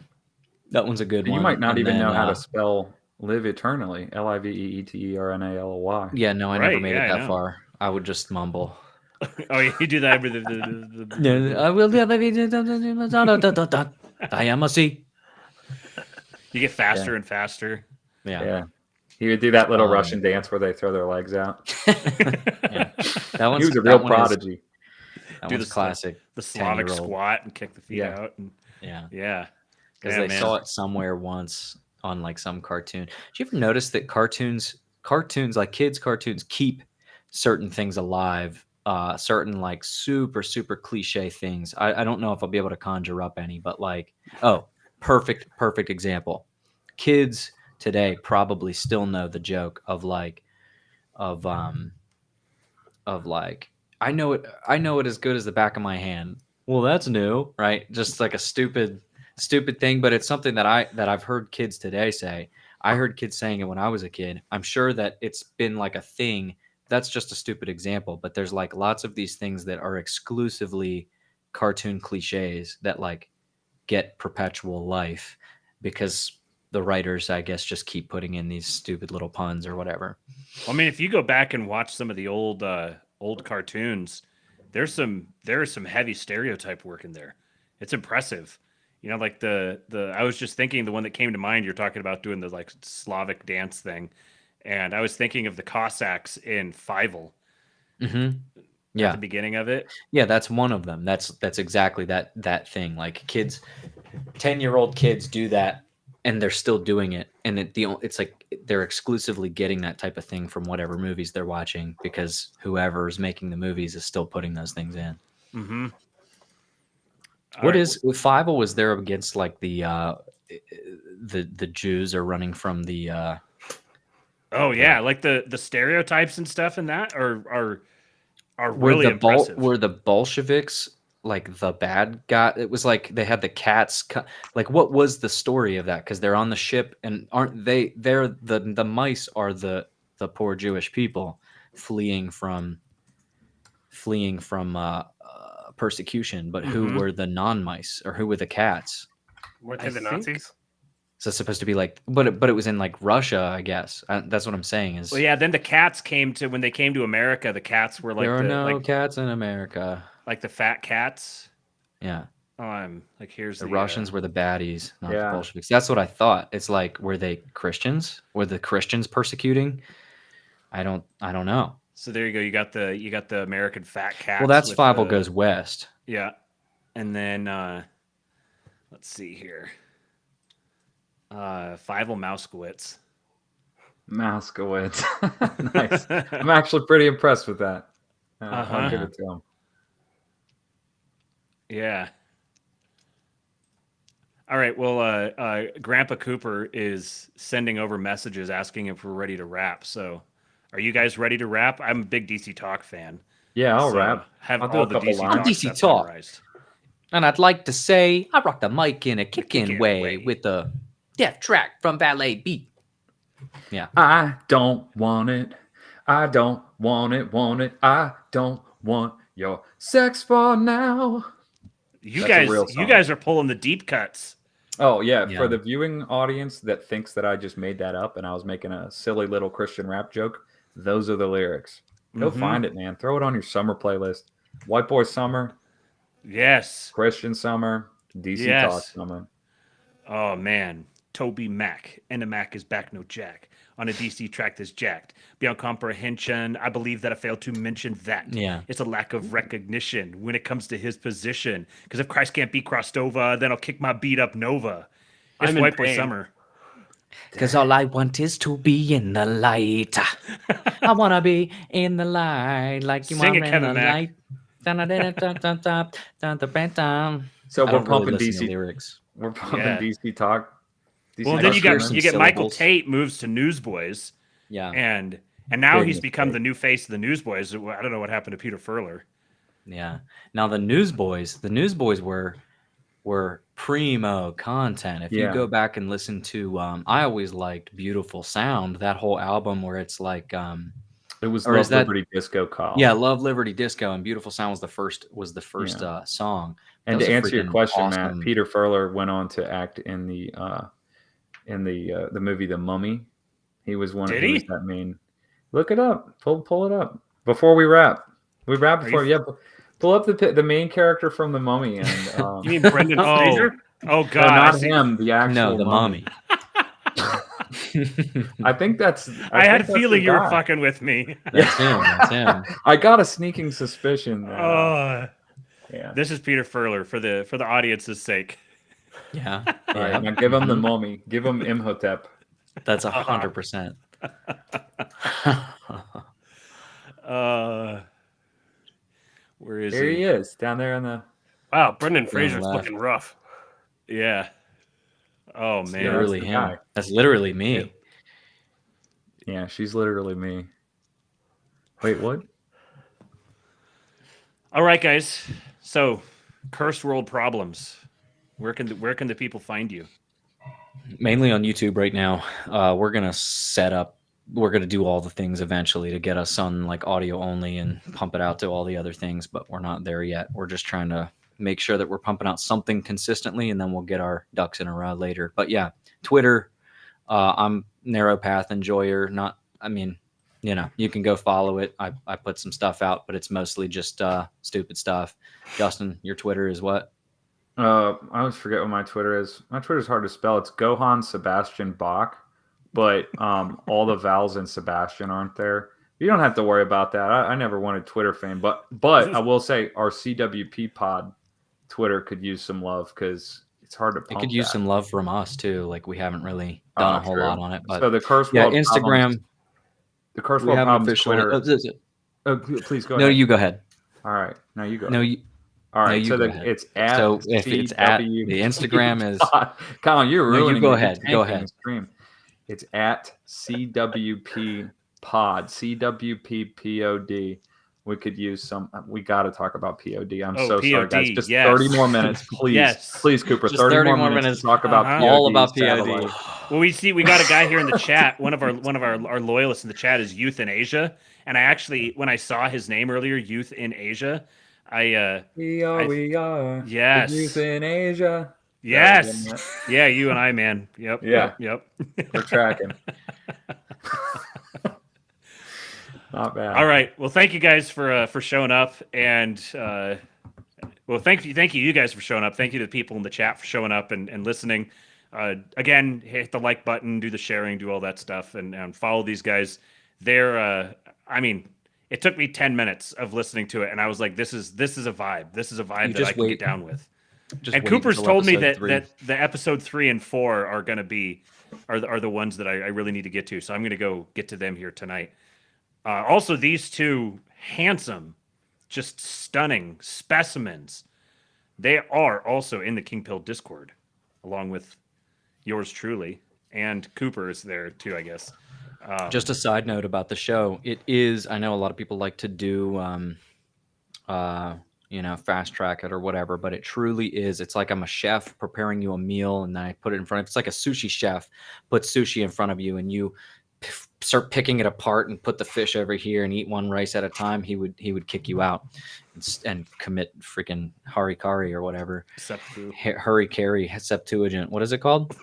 That one's a good You one. might not And even then, know how to spell live eternally. LIVEETERNALY. Yeah, no, I never Right, made yeah, it I that know. far. I would just mumble. Oh, you do that with the I will Diamacy. You get faster and faster. Yeah. He would do that little Um, Russian dance where they throw their legs out. Yeah. That He was a real one is- prodigy. That Do one's the- classic. The Slavic 10-year-old. squat and kick the feet Yeah. out. And Yeah. yeah. Because Yeah, they man. saw it somewhere once on like some cartoon. Did you ever notice that cartoons like kids cartoons keep certain things alive, certain like super cliche things. I don't know if I'll be able to conjure up any, but like, perfect example. Kids today probably still know the joke of like I know it as good as the back of my hand. Well, that's new, right? Just like a stupid thing, but it's something that I've heard kids today say. I heard kids saying it when I was a kid. I'm sure that it's been like a thing. That's just a stupid example, but there's like lots of these things that are exclusively cartoon cliches that like get perpetual life because the writers, I guess, just keep putting in these stupid little puns or whatever. I mean, if you go back and watch some of the old cartoons, there's some heavy stereotype work in there. It's impressive. You know, like the I was just thinking the one that came to mind. You're talking about doing the like Slavic dance thing, and I was thinking of the Cossacks in Fievel. Mm-hmm. At Yeah, the beginning of it. yeah, that's one of them. That's exactly that thing. Like kids, 10-year-old kids do that, and they're still doing it, and it's like they're exclusively getting that type of thing from whatever movies they're watching because whoever's making the movies is still putting those things in. Mm-hmm. What is Fievel was there against like the Jews are running from the Oh yeah, like the stereotypes and stuff in that are really impressive. Were the Bolsheviks like the bad guy? It was like they had the cats. Like, what was the story of that? Because they're on the ship, and aren't they? They're the mice are the poor Jewish people fleeing from persecution. But who were the non-mice, or who were the cats? Weren't they the Nazis? So it's supposed to be like, but it was in like Russia, I guess. That's what I'm saying. Is Well, yeah. Then the cats when they came to America. The cats were like there are no cats in America. Like the fat cats. Yeah. Like here's the Russians were the baddies, not the Yeah. Bolsheviks. That's what I thought. It's like, were they Christians? Were the Christians persecuting? I don't know. So there you go. You got the American fat cats. Well, that's with Fievel the- Goes West. Yeah, and then let's see here. Fievel Mouskowitz. Mouskowitz. Nice. I'm actually pretty impressed with that. Uh-huh. I'll give it to him. Yeah. All right. Well, Grandpa Cooper is sending over messages asking if we're ready to wrap. So, are you guys ready to wrap? I'm a big DC Talk fan. Yeah, I'll So wrap. Have I'll do all a the couple DC lines. Talk DC stuff Talk. memorized. And I'd like to say I rock the mic in a kicking kickin' way way. with a death track from Ballet Beat. Yeah. I don't want it. I don't want it. I don't want your sex for now. You That's a real guys, song. you guys are pulling the deep cuts. Oh yeah, Yeah. for the viewing audience that thinks that I just made that up and I was making a silly little Christian rap joke, those are the lyrics. Go Mhm. find it, man. Throw it on your summer playlist. White Boy Summer, Yes. Christian Summer, DC Yes. Talk Summer. Oh man, Toby Mac, and a Mac is back, no Jack. On a DC track that's jacked. Beyond comprehension, I believe that I failed to mention that. Yeah. It's a lack of recognition when it comes to his position. Because if Christ can't be crossed over, then I'll kick my beat up Nova. It's I'm in White Boy pain. Summer. Because all I want is to be in the light. I want to be in the light like you Sing are it, in Kevin the Mack. light. So I we're don't really pumping listen to DC. lyrics. We're pumping Yeah. DC Talk. DC Well, Talk then you hear got some you get Michael syllables. Tate moves to Newsboys, Yeah. and now Big he's become mistake. the new face of the Newsboys. I don't know what happened to Peter Furler. Yeah. Now the Newsboys were primo content. If you Yeah. go back and listen to I always liked Beautiful Sound, that whole album where it's like It was Or Love is that- Liberty Disco Call. yeah, Love Liberty Disco and Beautiful Sound was the first song. That And was to a answer your freaking question, awesome- Matt, Peter Furler went on to act in the movie The Mummy. He was one. Did he he? was that main. Look it up. Pull it up before we wrap. We wrap Are before. you- Yeah, pull up the main character from The Mummy and You mean Brendan Oh. Fraser? Oh No, God, I not see. him. The actual No, the mommy. I think that's. I had a think that's feeling the you were guy. fucking with me. That's him. That's him. I got a sneaking suspicion that. Oh, Yeah. this is Peter Furler for the audience's sake. Yeah. All right, Yeah. now give him the mummy. Give him Imhotep. That's 100%. Where is Here he? he is, down there in the. Wow, Brendan Down Fraser's left. looking rough. Yeah. Oh Yeah, man. Literally the him. guy. That's literally me. Yeah, she's literally me. Wait, what? All right, guys. So, Cursed World Problems. Where can the people find you? Mainly on YouTube right now. We're gonna set up. We're gonna do all the things eventually to get us on like audio only and pump it out to all the other things, but we're not there yet. We're just trying to make sure that we're pumping out something consistently, and then we'll get our ducks in a row later. But yeah, Twitter. I'm Narrow Path Enjoyer. Not. I mean, you can go follow it. I put some stuff out, but it's mostly just stupid stuff. Justin, your Twitter is what? I always forget what my Twitter is. My Twitter is hard to spell. It's Gohan Sebastian Bach, but all the vowels in Sebastian aren't there. You don't have to worry about that. I never wanted Twitter fame, but I will say our CWP pod Twitter could use some love because it's hard to. It could use some love from us too. Like we haven't really done a whole True. lot on it, but So the Curse yeah, World Instagram. Problems, the Curse We World haven't Problems officially. Twitter. Please go No, ahead. you go ahead. All right, now you go. No, you. All right, you so go ahead. it's at. So if it's at CW the Instagram is. Colin, you're No, you ruining go it. ahead. You're Go tanking ahead. the stream. It's at CWP Pod. CWP POD. We could use some. We got to talk about POD. I'm Oh, so sorry, guys. POD, Just yes. 30 more minutes, please. Yes. Please, Cooper. Just 30 more minutes to talk about Uh-huh. POD. All about satellite. POD. Well, we got a guy here in the chat. One of our loyalists in the chat is Youth in Asia, and I actually, when I saw his name earlier, Youth in Asia, We are. Yes. The youth in Asia. yes, Yeah, yeah, you and I, man. Yep. Yeah. Yep. we're tracking. Not bad. All right. Well, thank you guys for showing up, and thank you guys for showing up. Thank you to the people in the chat for showing up and listening. Again, hit the like button, do the sharing, do all that stuff, and follow these guys. They're, it took me 10 minutes of listening to it, and I was like, this is a vibe. This is a vibe that I can get down with. And Cooper's told me that the episode 3 and 4 are going to be are the ones that I really need to get to. So I'm going to go get to them here tonight. Also, these two handsome, just stunning specimens. They are also in the King Pill Discord, along with yours truly, and Cooper is there too, I guess. Just a side note about the show. It is. I know a lot of people like to do, fast track it or whatever, but it truly is. It's like I'm a chef preparing you a meal, and then I put it in front of. It's like a sushi chef puts sushi in front of you, and you start picking it apart and put the fish over here and eat one rice at a time. He would kick you out and commit freaking harikari or whatever. Hurry-cari Septuagint. What is it called?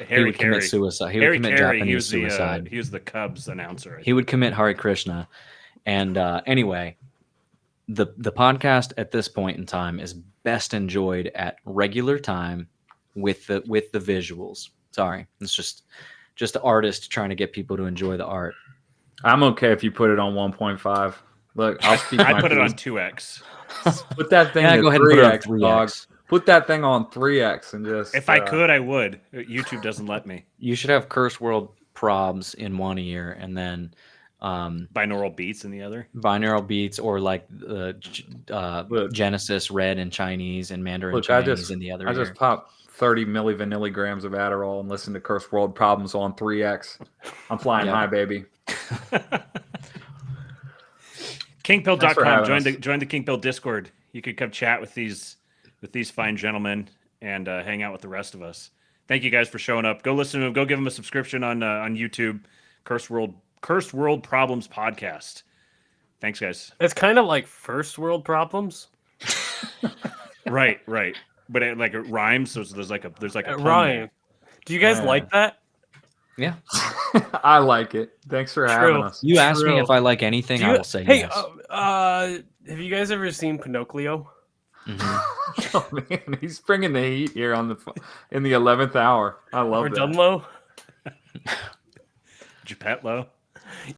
He would commit suicide. He would commit Japanese suicide. He was the Cubs announcer. He would commit Hare Krishna. And anyway, the podcast at this point in time is best enjoyed at regular time with the visuals. Sorry, it's just the artist trying to get people to enjoy the art. I'm okay if you put it on 1.5. Look, I'll speak. I put it on 2x. Put that thing. Yeah, to go ahead and put it on 3x, dog. 3x. Put that thing on 3x and just. If I could, I would. YouTube doesn't let me. You should have Curse World probs in one ear and then binaural beats in the other. Binaural beats, or like Genesis Red in Chinese and Mandarin Chinese in the other ear. I just popped 30 milligrams of Adderall and listened to Curse World Problems on 3x. I'm flying high, baby. Kingpill.com. Join the Kingpill Discord. You could come chat with these fine gentlemen and hang out with the rest of us. Thank you guys for showing up. Go listen to them. Go give them a subscription on YouTube. Cursed World Problems podcast. Thanks, guys. It's kind of like First World Problems. Right. But it rhymes. So there's like a rhyme. Do you guys like that? Yeah. I like it. Thanks for having us. You asked me if I like anything, I will say yes. Have you guys ever seen Pinocchio? Oh man, he's bringing the heat here in the 11th hour. I love Or that. Dunlo. Geppetto.